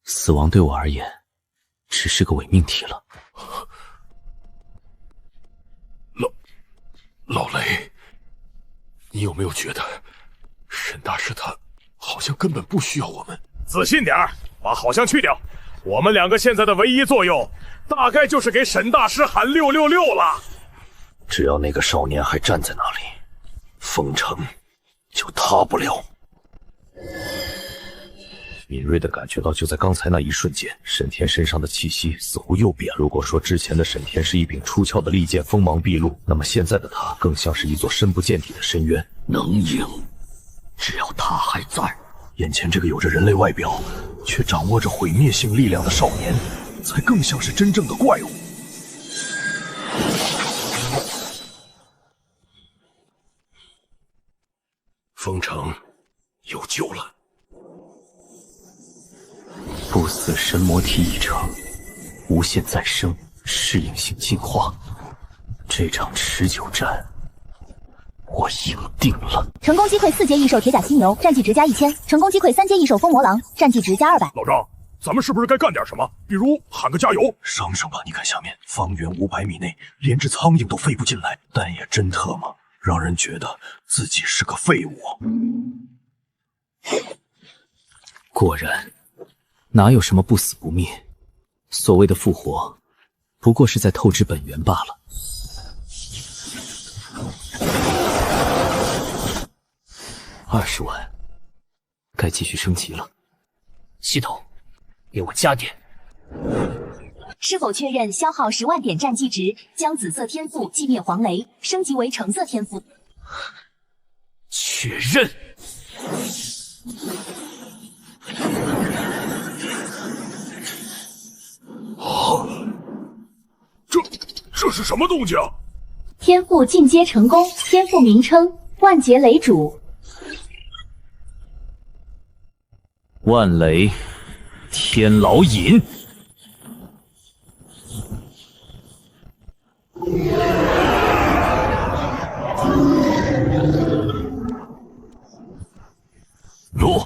死亡对我而言，只是个伪命题了。老雷，你有没有觉得沈大师他好像根本不需要我们？自信点儿，把好像去掉。我们2个现在的唯一作用，大概就是给沈大师喊666了。只要那个少年还站在那里，封城就塌不了。敏锐地感觉到，就在刚才那一瞬间，沈天身上的气息似乎又变了。如果说之前的沈天是一柄出鞘的利剑，锋芒毕露，那么现在的他更像是一座深不见底的深渊。能赢，只要他还在。眼前这个有着人类外表，却掌握着毁灭性力量的少年，才更像是真正的怪物。封城有救了。不死神魔体已成，无限再生，适应性进化。这场持久战，我赢定了！成功击溃4阶异兽铁甲犀牛，战绩值加1000；成功击溃3阶异兽风魔狼，战绩值加200。老张，咱们是不是该干点什么？比如喊个加油！省省吧！你看下面，方圆500米内，连只苍蝇都飞不进来，但也真特么让人觉得自己是个废物。果然，哪有什么不死不灭？所谓的复活，不过是在透支本源罢了。20万，该继续升级了。系统，给我加点。是否确认消耗10万点战绩值，将紫色天赋寂灭黄雷升级为橙色天赋？确认。啊！这是什么动静？天赋进阶成功，天赋名称：万劫雷主。万雷天牢引。入。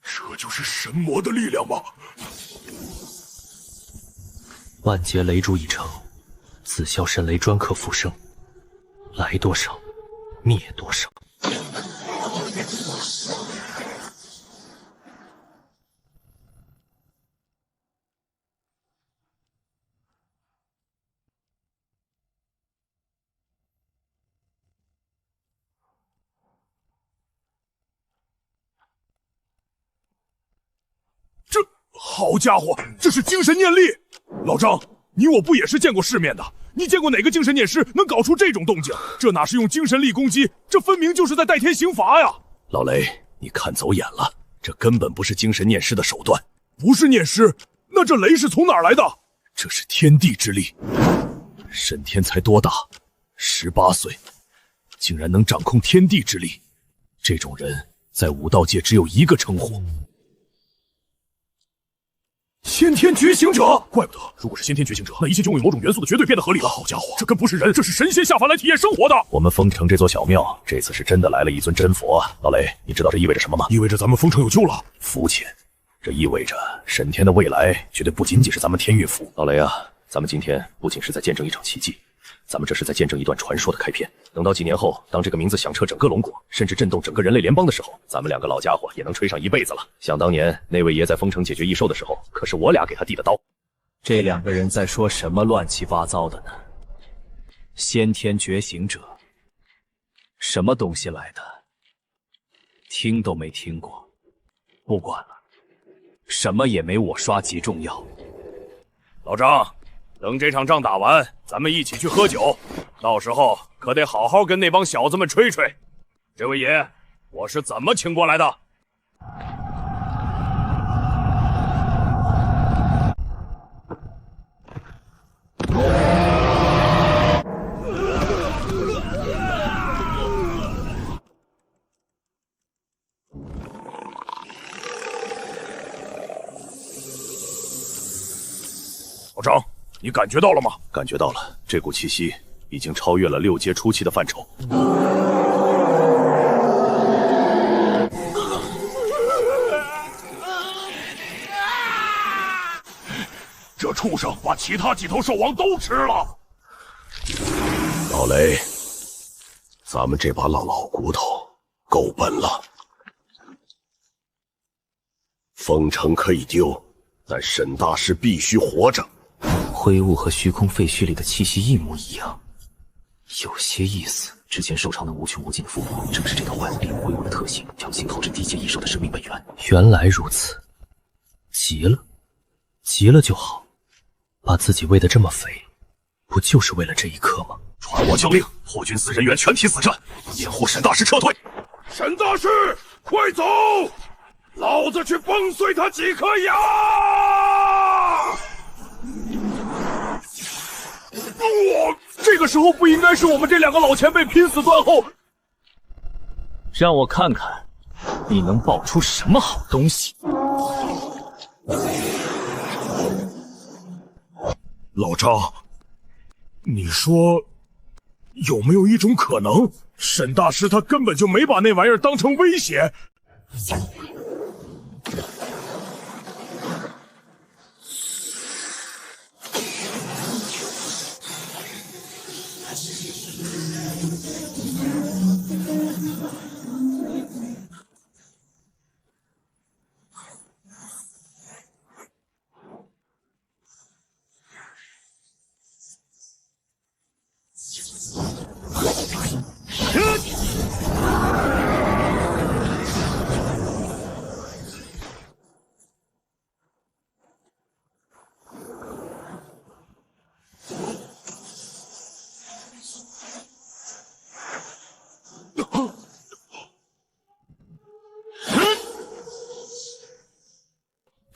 这就是神魔的力量吗？万劫雷主已成，紫霄神雷专克复生，来多少，灭多少。好家伙，这是精神念力！老张，你我不也是见过世面的？你见过哪个精神念师能搞出这种动静？这哪是用精神力攻击，这分明就是在代天刑罚呀！老雷，你看走眼了，这根本不是精神念师的手段。不是念师，那这雷是从哪儿来的？这是天地之力。沈天才多大？18岁，竟然能掌控天地之力，这种人在武道界只有一个称呼。先天觉醒者，怪不得，如果是先天觉醒者，那一切就有某种元素的绝对变得合理了。好家伙，这根不是人，这是神仙下凡来体验生活的。我们丰城这座小庙，这次是真的来了一尊真佛。老雷，你知道这意味着什么吗？意味着咱们丰城有救了。肤浅，这意味着沈天的未来绝对不仅仅是咱们天运府。老雷啊，咱们今天不仅是在见证一场奇迹，咱们这是在见证一段传说的开篇。等到几年后，当这个名字响彻整个龙国，甚至震动整个人类联邦的时候，咱们两个老家伙也能吹上一辈子了。想当年那位爷在丰城解决异兽的时候，可是我俩给他递的刀。这两个人在说什么乱七八糟的呢？先天觉醒者，什么东西来的？听都没听过。不管了，什么也没我刷级重要。老张，等这场仗打完，咱们一起去喝酒，到时候可得好好跟那帮小子们吹吹。这位爷，我是怎么请过来的？老张，你感觉到了吗？感觉到了，这股气息已经超越了6阶初期的范畴。这畜生把其他几头兽王都吃了。老雷，咱们这把老骨头够本了。丰城可以丢，但沈大师必须活着。灰雾和虚空废墟里的气息一模一样，有些意思。之前受伤的无穷无尽复活，正是这套怪物利用灰雾的特性，强行透支地阶异兽的生命本源。原来如此，急了，急了就好。把自己喂得这么肥，不就是为了这一刻吗？传我将令，破军司人员全体死阵，掩护沈大师撤退。沈大师，快走！老子去崩碎他几颗牙！这个时候不应该是我们这两个老前辈拼死断后。让我看看，你能爆出什么好东西。老张，你说有没有一种可能，沈大师他根本就没把那玩意儿当成威胁？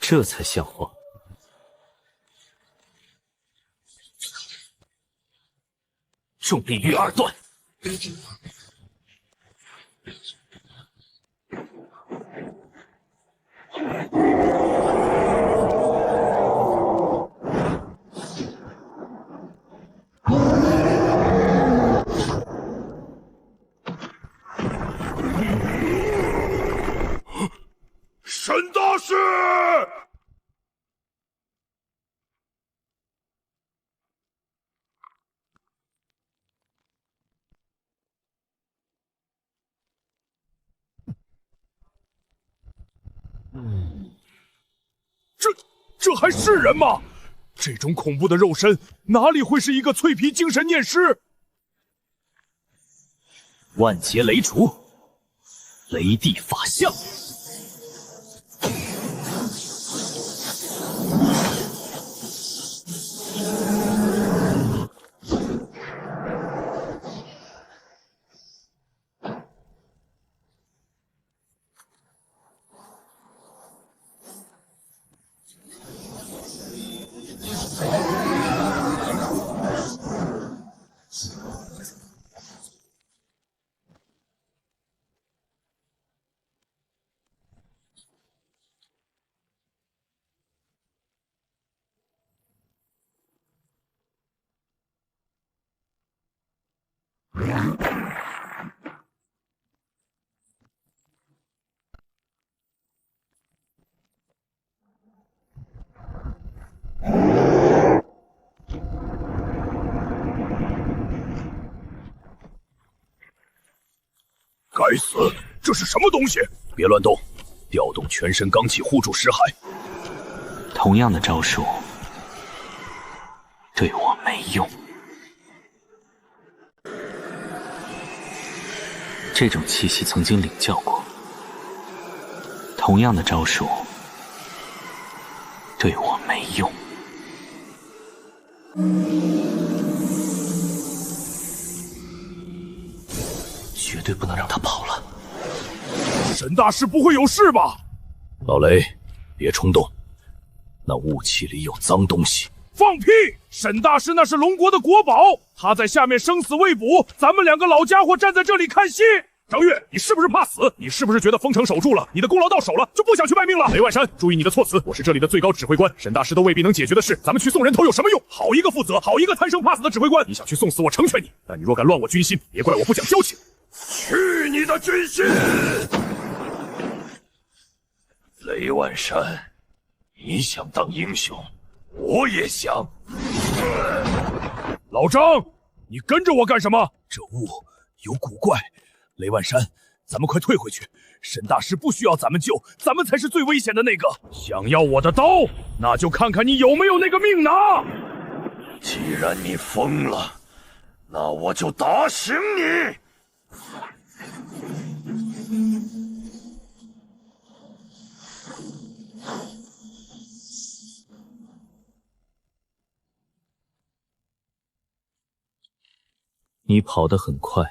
这才像话。重力玉二段。沈大师！这还是人吗？这种恐怖的肉身，哪里会是一个脆皮精神念师？万劫雷烛，雷帝法相。该死，这是什么东西？别乱动，调动全身罡气护住识海。同样的招数，对我没用。这种气息曾经领教过，同样的招数，对我没用。绝对不能让他跑了。沈大师不会有事吧？老雷，别冲动，那雾气里有脏东西。放屁！沈大师那是龙国的国宝，他在下面生死未卜，咱们两个老家伙站在这里看戏。张月，你是不是怕死？你是不是觉得封城守住了，你的功劳到手了，就不想去卖命了？雷万山，注意你的措辞，我是这里的最高指挥官，沈大师都未必能解决的事，咱们去送人头有什么用？好一个负责，好一个贪生怕死的指挥官！你想去送死，我成全你，但你若敢乱我军心，别怪我不讲交情。去你的军心！雷万山，你想当英雄，我也想。老张，你跟着我干什么？这雾有古怪，雷万山，咱们快退回去。沈大师不需要咱们救，咱们才是最危险的那个。想要我的刀，那就看看你有没有那个命拿。既然你疯了，那我就打醒你。你跑得很快，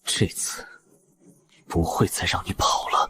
这次不会再让你跑了。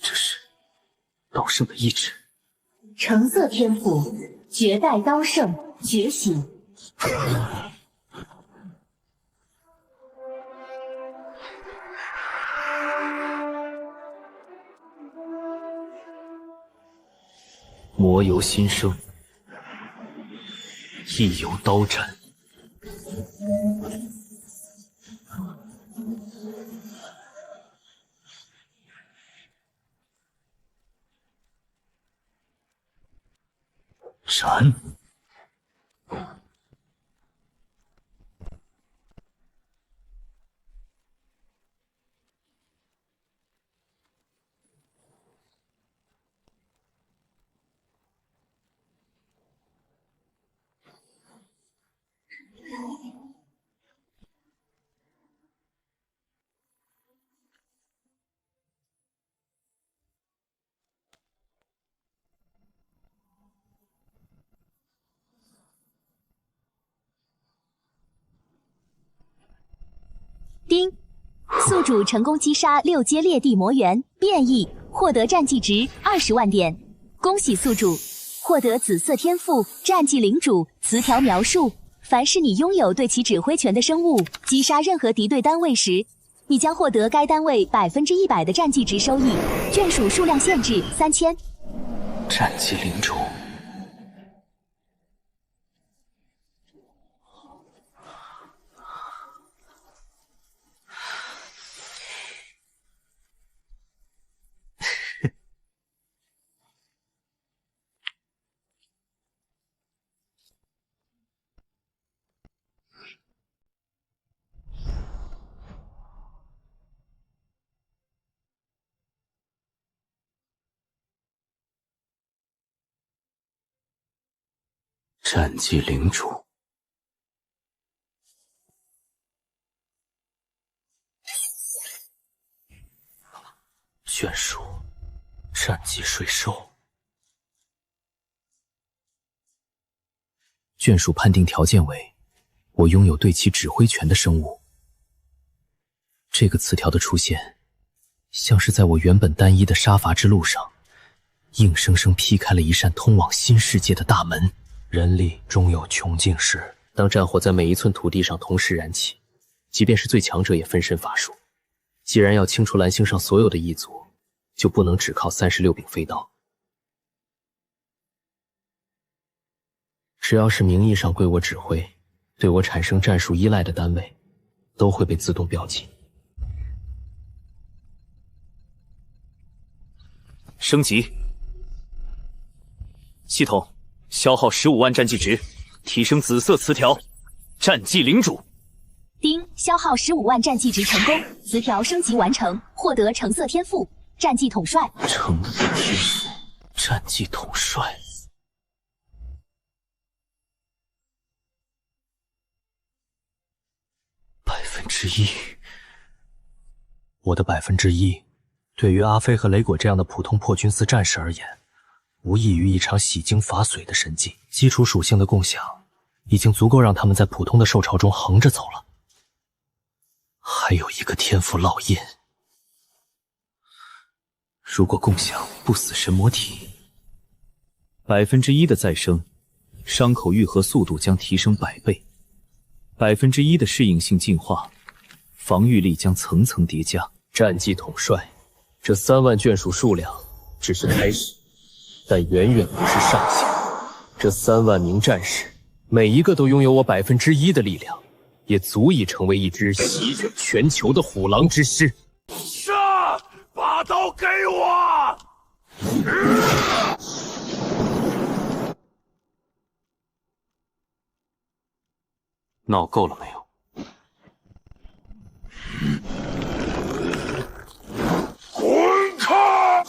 这是道圣的意志。橙色天赋，绝代刀圣觉醒。魔由心生，意由刀斩。闪！丁，宿主成功击杀6阶裂地魔猿，变异，获得战绩值20万点。恭喜宿主获得紫色天赋战绩领主词条描述：凡是你拥有对其指挥权的生物击杀任何敌对单位时，你将获得该单位100%的战绩值收益，眷属数量限制3000。战绩领主。战绩领主，眷属，战绩税收。眷属判定条件为：我拥有对其指挥权的生物。这个词条的出现，像是在我原本单一的杀伐之路上，硬生生劈开了一扇通往新世界的大门。人力终有穷尽时，当战火在每一寸土地上同时燃起，即便是最强者也分身乏术。既然要清除蓝星上所有的异族，就不能只靠36柄飞刀。只要是名义上归我指挥，对我产生战术依赖的单位，都会被自动标记。升级，系统消耗15万战绩值，提升紫色词条，战绩领主。丁，消耗15万战绩值成功，词条升级完成，获得橙色天赋战绩统帅。橙色天赋战绩统帅。1%，我的1%，对于阿飞和雷果这样的普通破军司战士而言，无异于一场洗精伐髓的神技。基础属性的共享，已经足够让他们在普通的兽巢中横着走了。还有一个天赋烙印，如果共享不死神魔体，1%的再生，伤口愈合速度将提升100倍；1%的适应性进化，防御力将层层叠加。战绩统帅，这3万眷属数量只是开始，但远远不是上限。这3万名战士，每一个都拥有我1%的力量，也足以成为一支席卷全球的虎狼之师。杀！把刀给我！闹够了没有？滚开！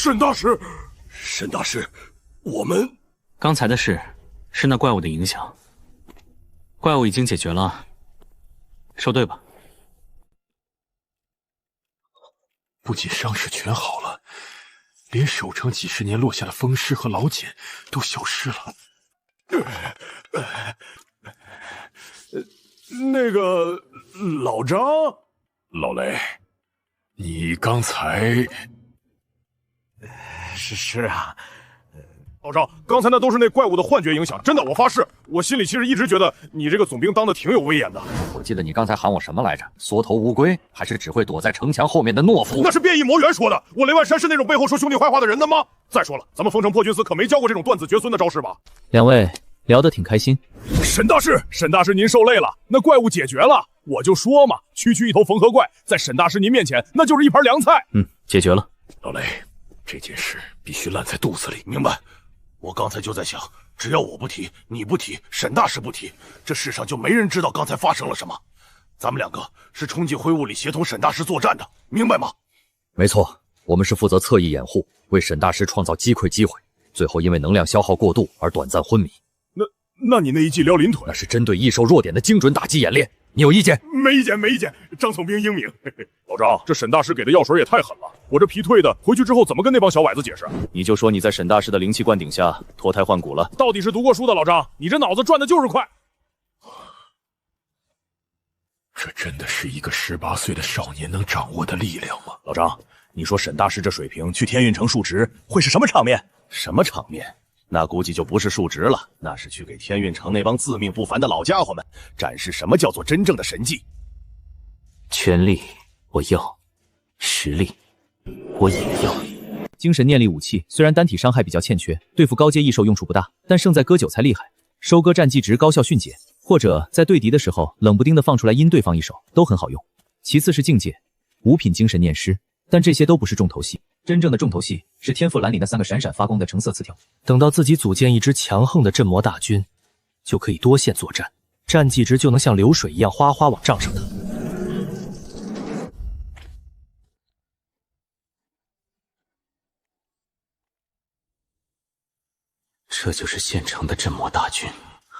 沈大师，沈大师，我们刚才的事是那怪物的影响，怪物已经解决了，收队吧。不仅伤势全好了，连守城几十年落下的风湿和老茧都消失了。那个老张，老雷，你刚才是啊，老赵，刚才那都是那怪物的幻觉影响，真的，我发誓，我心里其实一直觉得你这个总兵当的挺有威严的。我记得你刚才喊我什么来着？缩头乌龟，还是只会躲在城墙后面的懦夫？那是变异魔猿说的。我雷万山是那种背后说兄弟坏话的人的吗？再说了，咱们丰城破军司可没教过这种断子绝孙的招式吧？两位聊得挺开心。沈大师，沈大师您受累了，那怪物解决了。我就说嘛，区区一头缝合怪，在沈大师您面前那就是一盘凉菜。解决了。老雷，这件事必须烂在肚子里，明白？我刚才就在想，只要我不提，你不提，沈大师不提，这世上就没人知道刚才发生了什么。咱们两个是冲进灰雾里协同沈大师作战的，明白吗？没错，我们是负责侧翼掩护，为沈大师创造击溃机会，最后因为能量消耗过度而短暂昏迷。那你那一记撩临腿，那是针对异兽弱点的精准打击演练，你有意见？没意见，没意见。张总兵英明。老张，这沈大师给的药水也太狠了，我这皮退的，回去之后怎么跟那帮小崽子解释？你就说你在沈大师的灵气灌顶下脱胎换骨了。到底是读过书的老张，你这脑子转的就是快。这真的是一个18岁的少年能掌握的力量吗？老张，你说沈大师这水平去天运城述职会是什么场面？什么场面？那估计就不是述职了，那是去给天运城那帮自命不凡的老家伙们展示什么叫做真正的神技。权力我要，实力我也要。精神念力武器虽然单体伤害比较欠缺，对付高阶异兽用处不大，但胜在割韭菜厉害，收割战绩值高效迅捷，或者在对敌的时候冷不丁的放出来阴对方一手都很好用。其次是境界、五品精神念师，但这些都不是重头戏。真正的重头戏是天赋栏里那3个闪闪发光的橙色词条。等到自己组建一支强横的镇魔大军，就可以多线作战，战绩值就能像流水一样哗哗往账上腾。这就是现成的镇魔大军，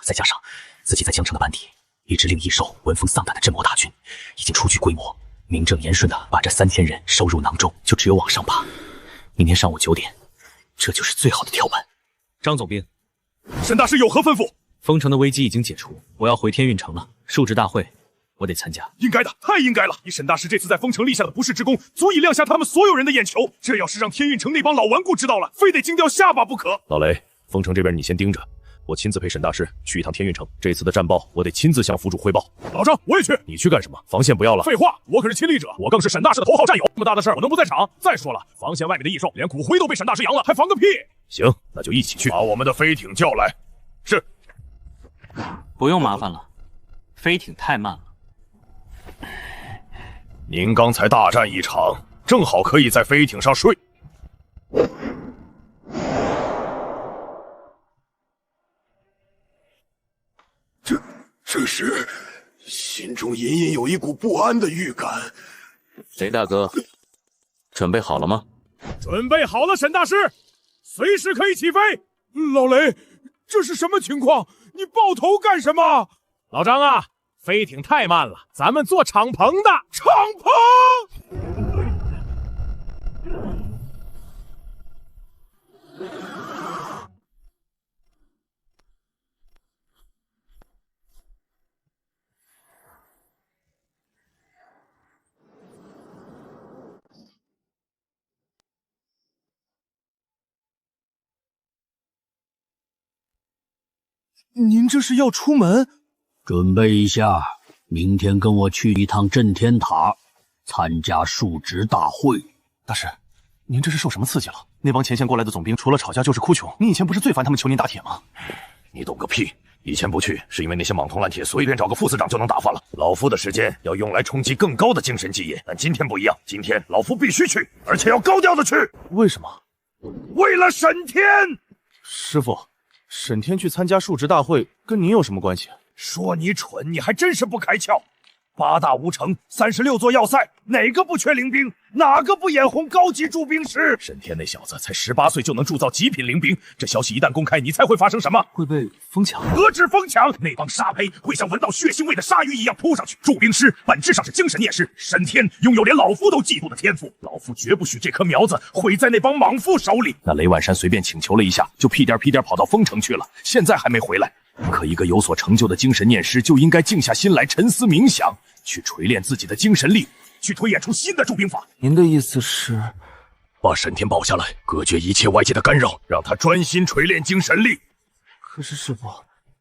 再加上自己在江城的班底，一支令异兽闻风丧胆的镇魔大军，已经初具规模，名正言顺的把这3000人收入囊中，就只有往上爬。明天上午9点，这就是最好的跳板。张总兵，沈大师有何吩咐？封城的危机已经解除，我要回天运城了。述职大会，我得参加。应该的，太应该了！以沈大师这次在封城立下的不世之功，足以亮瞎他们所有人的眼球。这要是让天运城那帮老顽固知道了，非得惊掉下巴不可。老雷，封城这边你先盯着，我亲自陪沈大师去一趟天运城。这次的战报我得亲自向府主汇报。老张，我也去。你去干什么？防线不要了？废话，我可是亲历者，我更是沈大师的头号战友。这么大的事儿，我能不在场？再说了，防线外面的异兽连骨灰都被沈大师扬了，还防个屁！行，那就一起去。把我们的飞艇叫来。是。不用麻烦了，飞艇太慢了。您刚才大战一场，正好可以在飞艇上睡。这时，心中隐隐有一股不安的预感。雷大哥，准备好了吗？准备好了，沈大师，随时可以起飞。老雷，这是什么情况？你爆头干什么？老张啊，飞艇太慢了，咱们坐敞篷的。敞篷！您这是要出门？准备一下，明天跟我去一趟震天塔，参加述职大会。大师，您这是受什么刺激了？那帮前线过来的总兵，除了吵架就是哭穷。你以前不是最烦他们求您打铁吗？你懂个屁！以前不去，是因为那些莽头烂铁随便找个副司长就能打发了。老夫的时间要用来冲击更高的精神基业，但今天不一样，今天老夫必须去，而且要高调的去。为什么？为了沈天！师傅，沈天去参加述职大会，跟您有什么关系？说你蠢，你还真是不开窍。8大无城，36座要塞，哪个不缺灵兵？哪个不眼红高级驻兵师？沈天那小子才18岁就能铸造极品灵兵，这消息一旦公开，你猜会发生什么？会被疯抢？何止疯抢，那帮沙胚会像闻到血腥味的鲨鱼一样扑上去。驻兵师本质上是精神念师，沈天拥有连老夫都嫉妒的天赋，老夫绝不许这棵苗子毁在那帮莽夫手里。那雷婉山随便请求了一下，就屁颠屁颠跑到丰城去了，现在还没回来。可一个有所成就的精神念师就应该静下心来沉思冥想，去锤炼自己的精神力，去推演出新的驻兵法。您的意思是，把沈天保下来，隔绝一切外界的干扰，让他专心锤炼精神力。可是师傅，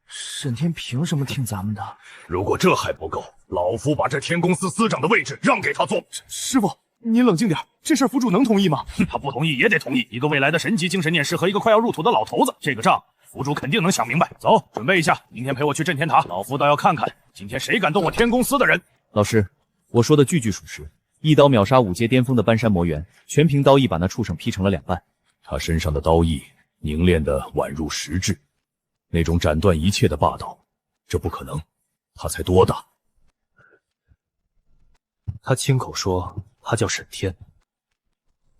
沈天凭什么听咱们的？如果这还不够，老夫把这天宫司司长的位置让给他做。师傅，您冷静点，这事府主能同意吗？他不同意也得同意。一个未来的神级精神念师和一个快要入土的老头子，这个账府主肯定能想明白。走，准备一下，明天陪我去镇天塔，老夫倒要看看今天谁敢动我天宫司的人。老师，我说的句句属实，一刀秒杀5阶巅峰的斑山魔猿，全凭刀意把那畜生劈成了2半。他身上的刀意凝练的宛如实质，那种斩断一切的霸道，这不可能。他才多大？他亲口说他叫沈天。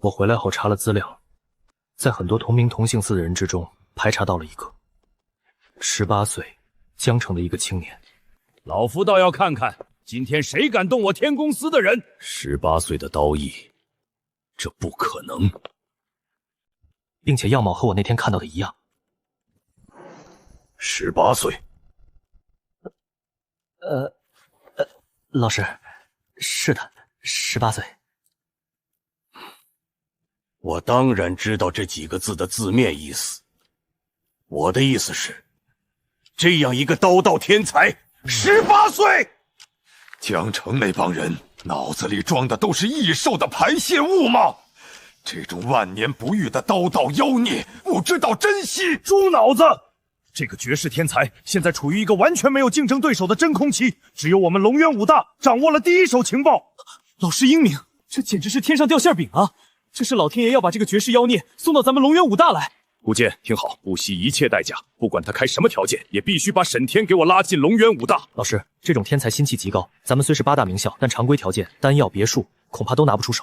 我回来后查了资料，在很多同名同姓氏的人之中排查到了一个18岁江城的一个青年。老夫倒要看看今天谁敢动我天宫司的人。18岁的刀意，这不可能，并且样貌和我那天看到的一样。18岁？老师，是的，18岁。我当然知道这几个字的字面意思。我的意思是，这样一个刀道天才，18岁，江城那帮人脑子里装的都是异兽的排泄物吗？这种万年不遇的刀道妖孽，不知道珍惜，猪脑子！这个绝世天才现在处于一个完全没有竞争对手的真空期，只有我们龙渊武大掌握了第一手情报。老师英明，这简直是天上掉馅饼啊！这是老天爷要把这个绝世妖孽送到咱们龙渊武大来。顾剑，听好，不惜一切代价，不管他开什么条件，也必须把沈天给我拉进龙渊武大。老师，这种天才心气极高，咱们虽是8大名校，但常规条件、丹药、别墅恐怕都拿不出手。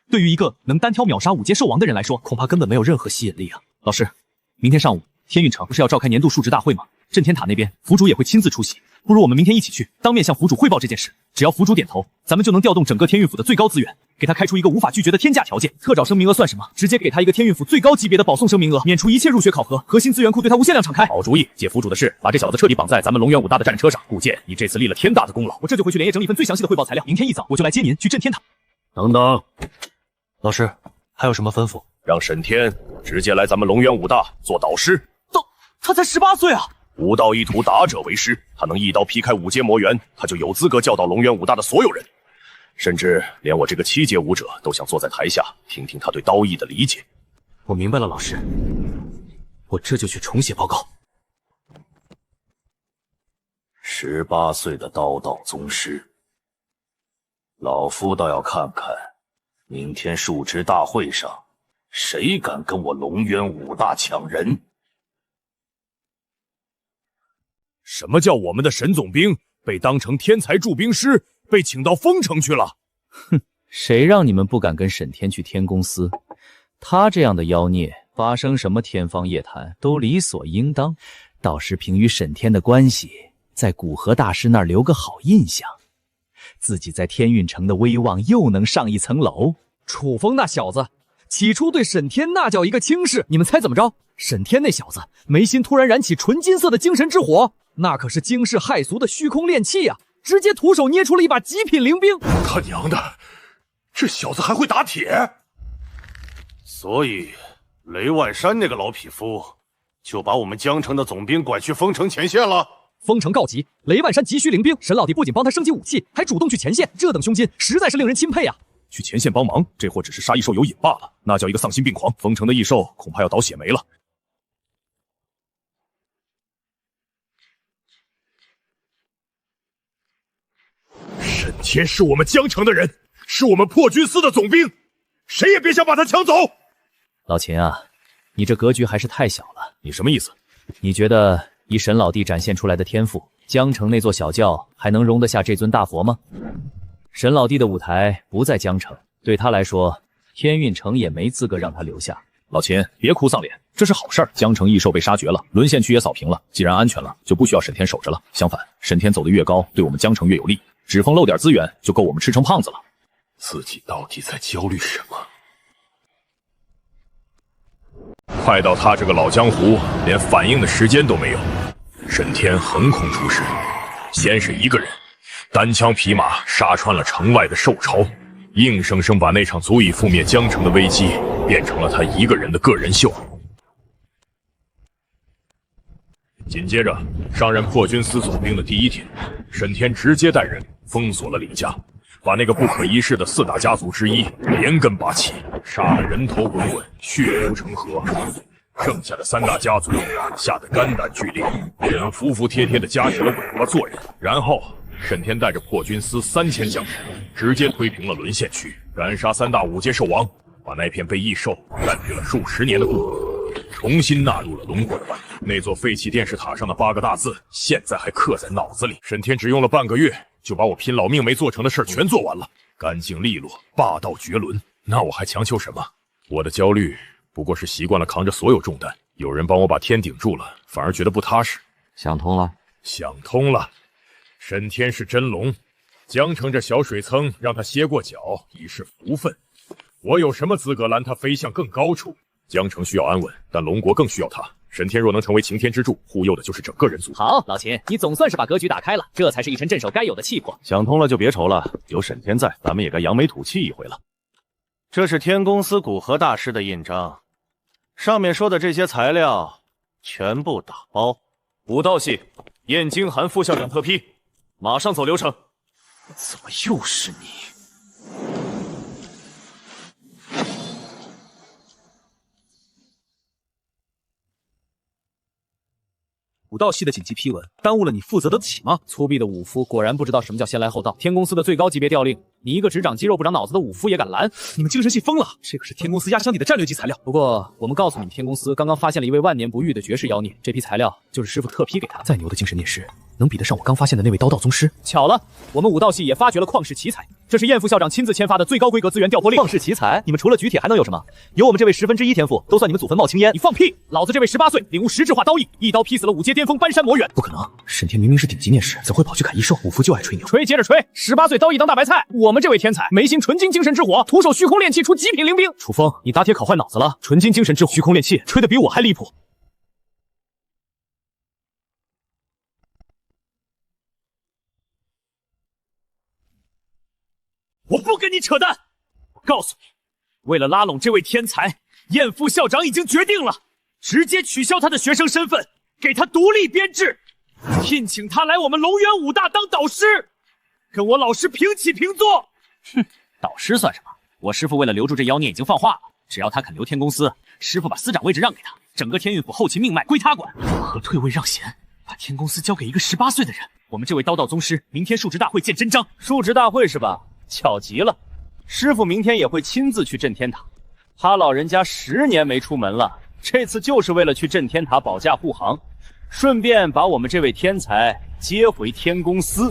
对于一个能单挑秒杀5阶兽王的人来说，恐怕根本没有任何吸引力啊！老师，明天上午天运城不是要召开年度述职大会吗？镇天塔那边府主也会亲自出席，不如我们明天一起去，当面向府主汇报这件事。只要府主点头，咱们就能调动整个天运府的最高资源，给他开出一个无法拒绝的天价条件。特招生名额算什么？直接给他一个天运府最高级别的保送生名额，免除一切入学考核，核心资源库对他无限量敞开。好主意，借府主的事，把这小子彻底绑在咱们龙渊武大的战车上。顾剑，你这次立了天大的功劳，我这就回去连夜整理份最详细的汇报材料，明天一早我就来接您去镇天塔。等等，老师还有什么吩咐？让沈天直接来咱们龙渊武大做导师。他才18岁啊！武道一途，达者为师，他能一刀劈开5阶魔猿，他就有资格教导龙渊武大的所有人，甚至连我这个7阶武者都想坐在台下听听他对刀意的理解。我明白了，老师，我这就去重写报告。18岁的刀道宗师，老夫倒要看看，明天述职大会上，谁敢跟我龙渊武大抢人？什么叫我们的沈总兵被当成天才驻兵师，被请到丰城去了？哼，谁让你们不敢跟沈天去天宫司？他这样的妖孽，发生什么天方夜谭都理所应当。倒是凭与沈天的关系，在古河大师那儿留个好印象，自己在天运城的威望又能上一层楼。楚风那小子起初对沈天那叫一个轻视，你们猜怎么着？沈天那小子眉心突然燃起纯金色的精神之火，那可是惊世骇俗的虚空炼器啊！直接徒手捏出了一把极品灵兵。他娘的，这小子还会打铁！所以雷万山那个老匹夫就把我们江城的总兵拐去丰城前线了。丰城告急，雷万山急需灵兵，沈老弟不仅帮他升级武器，还主动去前线，这等胸襟实在是令人钦佩啊！去前线帮忙，这货只是杀异兽有瘾罢了，那叫一个丧心病狂。丰城的异兽恐怕要倒血霉了。沈天是我们江城的人，是我们破军司的总兵，谁也别想把他抢走。老秦啊，你这格局还是太小了。你什么意思？你觉得以沈老弟展现出来的天赋，江城那座小教还能容得下这尊大佛吗？沈老弟的舞台不在江城，对他来说，天运城也没资格让他留下。老秦，别哭丧脸，这是好事儿。江城异兽被杀绝了，沦陷区也扫平了，既然安全了，就不需要沈天守着了。相反，沈天走得越高，对我们江城越有利。指缝漏点资源，就够我们吃成胖子了。自己到底在焦虑什么？快到他这个老江湖连反应的时间都没有。沈天横空出世，先是一个人单枪匹马杀穿了城外的兽潮，硬生生把那场足以覆灭江城的危机变成了他一个人的个人秀。紧接着，上任破军司总兵的第一天，沈天直接带人封锁了李家，把那个不可一世的4大家族之一连根拔起，杀得人头滚滚，血流成河。剩下的3大家族吓得肝胆俱裂，只能服服帖帖地夹起了尾巴做人。然后，沈天带着破军司3000将士，直接推平了沦陷区，斩杀3大5阶兽王，把那片被异兽占据了数10年的故国重新纳入了龙国的范围。那座废弃电视塔上的8个大字，现在还刻在脑子里。沈天只用了半个月，就把我拼老命没做成的事全做完了，干净利落，霸道绝伦。那我还强求什么？我的焦虑不过是习惯了扛着所有重担，有人帮我把天顶住了，反而觉得不踏实。想通了？想通了。沈天是真龙，江城这小水坑让他歇过脚已是福分。我有什么资格拦他飞向更高处？江城需要安稳，但龙国更需要他。沈天若能成为擎天之柱，护佑的就是整个人族。好，老秦，你总算是把格局打开了，这才是一臣镇守该有的气魄。想通了就别愁了，有沈天在，咱们也该扬眉吐气一回了。这是天公司古河大师的印章，上面说的这些材料全部打包。武道系燕京寒副校长特批，马上走流程。怎么又是你？武道系的紧急批文，耽误了你负责得起吗？粗鄙的武夫果然不知道什么叫先来后到。天公司的最高级别调令，你一个只长肌肉不长脑子的武夫也敢拦？你们精神系疯了！这可是天公司压箱底的战略级材料。不过我们告诉你们，天公司刚刚发现了一位万年不遇的绝世妖孽，这批材料就是师傅特批给他的。再牛的精神孽师，能比得上我刚发现的那位刀道宗师？巧了，我们武道系也发掘了旷世奇才，这是燕副校长亲自签发的最高规格资源调拨令。旷世奇才？你们除了举铁还能有什么？有我们这位1/10天赋，都算你们祖坟冒青烟。你放屁！老子这位18岁，领悟实质化刀艺，一刀劈死了5阶巅峰搬山魔远。不可能，沈天明明是顶级孽师，怎会跑去砍异兽？武夫就爱吹牛，吹接着吹。18岁刀艺当大白菜，我们这位天才眉心纯金精神之火，徒手虚空炼气出极品灵兵。楚风，你打铁烤坏脑子了！纯金精神之火，虚空炼气，吹得比我还离谱。我不跟你扯淡！我告诉你，为了拉拢这位天才，燕副校长已经决定了，直接取消他的学生身份，给他独立编制，聘请他来我们龙源武大当导师，跟我老师平起平坐。哼，导师算什么？我师父为了留住这妖孽已经放话了，只要他肯留天公司，师父把司长位置让给他，整个天运府后勤命脉归他管。如何退位让贤，把天公司交给一个18岁的人？我们这位刀道宗师明天述职大会见真章。述职大会是吧？巧极了，师父明天也会亲自去镇天塔。他老人家10年没出门了，这次就是为了去镇天塔保驾护航，顺便把我们这位天才接回天公司。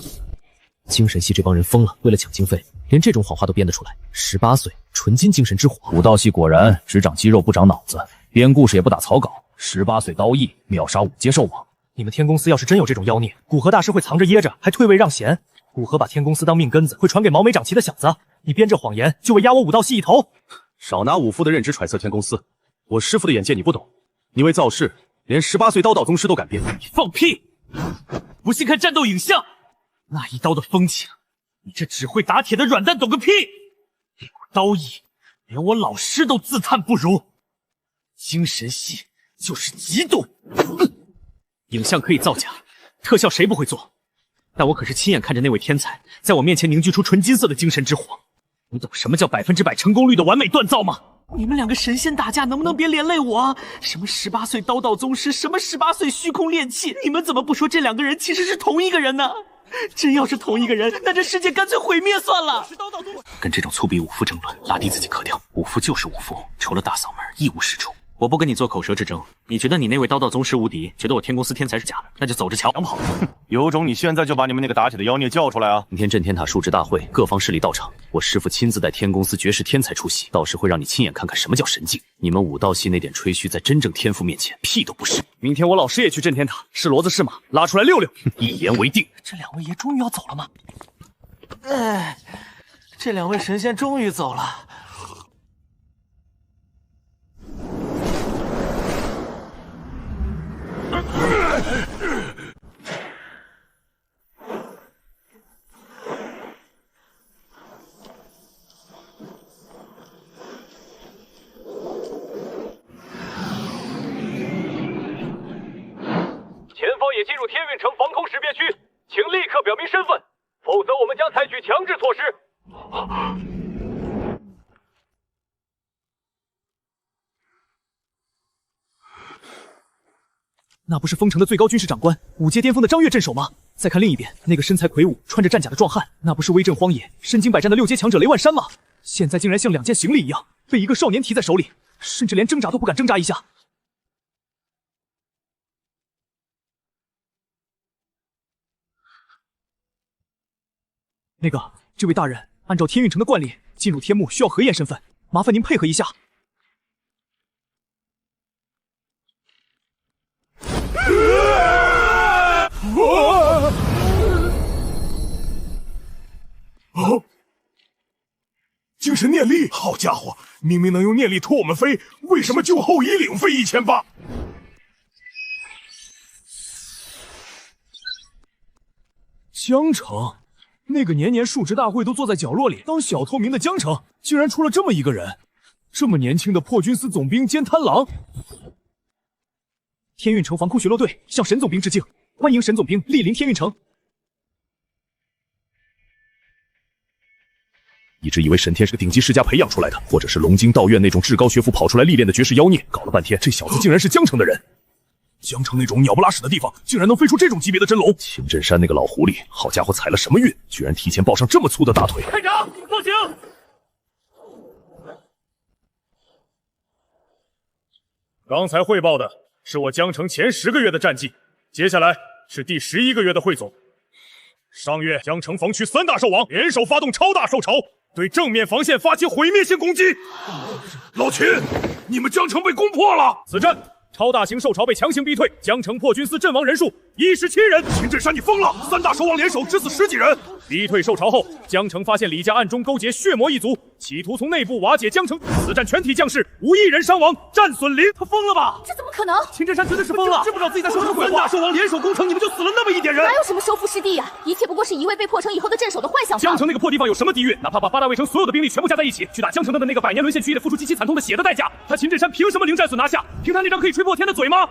精神系这帮人疯了，为了抢经费，连这种谎话都编得出来。18岁，纯金精神之火。武道系果然只长肌肉不长脑子，编故事也不打草稿。18岁刀艺秒杀5阶兽王。你们天公司要是真有这种妖孽，古河大师会藏着掖着，还退位让贤。古河把天公司当命根子，会传给毛眉长齐的小子。你编这谎言，就为压我武道系一头。少拿武夫的认知揣测天公司，我师父的眼界你不懂。你为造势，连18岁刀道宗师都敢编。你放屁！不信看战斗影像，那一刀的风情，你这只会打铁的软蛋懂个屁！那股刀意，连我老师都自叹不如。精神系就是嫉妒。影像可以造假，特效谁不会做？但我可是亲眼看着那位天才在我面前凝聚出纯金色的精神之火。你懂什么叫100%成功率的完美锻造吗？你们两个神仙打架，能不能别连累我？什么18岁刀道宗师，什么18岁虚空炼气，你们怎么不说这2个人其实是同一个人呢？真要是同一个人，那这世界干脆毁灭算了。跟这种粗鄙武夫争论，拉低自己格调。武夫就是武夫，除了大嗓门一无是处。我不跟你做口舌之争。你觉得你那位刀道宗师无敌，觉得我天公司天才是假的，那就走着瞧。想跑，有种你现在就把你们那个打铁的妖孽叫出来啊！今天镇天塔述职大会，各方势力到场，我师父亲自带天公司绝世天才出席，到时会让你亲眼看看什么叫神境。你们武道系那点吹嘘，在真正天赋面前屁都不是。明天我老师也去镇天塔，是骡子是马，拉出来溜溜。一言为定。这两位爷终于要走了吗？哎，这两位神仙终于走了。前方也进入天运城防空识别区，请立刻表明身份，否则我们将采取强制措施。那不是封城的最高军事长官5阶巅峰的张悦镇守吗？再看另一边，那个身材魁梧、穿着战甲的壮汉，那不是威震荒野、身经百战的6阶强者雷万山吗？现在竟然像2件行李一样，被一个少年提在手里，甚至连挣扎都不敢挣扎一下。那个，这位大人，按照天运城的惯例，进入天幕需要核验身份，麻烦您配合一下。哦，精神念力，好家伙，明明能用念力拖我们飞，为什么就后夷领飞1800？江城，那个年年述职大会都坐在角落里当小透明的江城，竟然出了这么一个人，这么年轻的破军司总兵兼贪狼。天运城防空巡逻队向沈总兵致敬，欢迎沈总兵莅临天运城。一直以为沈天是个顶级世家培养出来的，或者是龙京道院那种至高学府跑出来历练的绝世妖孽，搞了半天，这小子竟然是江城的人。江城那种鸟不拉屎的地方，竟然能飞出这种级别的真龙。青镇山那个老狐狸，好家伙，踩了什么运，居然提前抱上这么粗的大腿。排长，放行。刚才汇报的是我江城前10个月的战绩，接下来是第11个月的汇总。上月，江城防区3大兽王联手发动超大兽潮，对正面防线发起毁灭性攻击。老秦，你们江城被攻破了！此战，超大型兽潮被强行逼退，江城破军司阵亡人数17人。秦镇山，你疯了！3大兽王联手致死10几人。逼退兽潮后，江城发现李家暗中勾结血魔一族，企图从内部瓦解江城。此战全体将士无一人伤亡，战损0。他疯了吧？这怎么可能？秦镇山绝对是疯了，知不知道自己在说什么鬼话？3大兽王联手攻城，你们就死了那么一点人。哪有什么收复失地呀？一切不过是一位被破城以后的镇守的幻想。江城那个破地方有什么地狱？哪怕把8大卫城所有的兵力全部加在一起，去打江城的那个100年沦陷区，也得付出极其惨痛的血的代价。他秦镇山凭什么0战损拿下？凭他那张可以吹破天的嘴吗？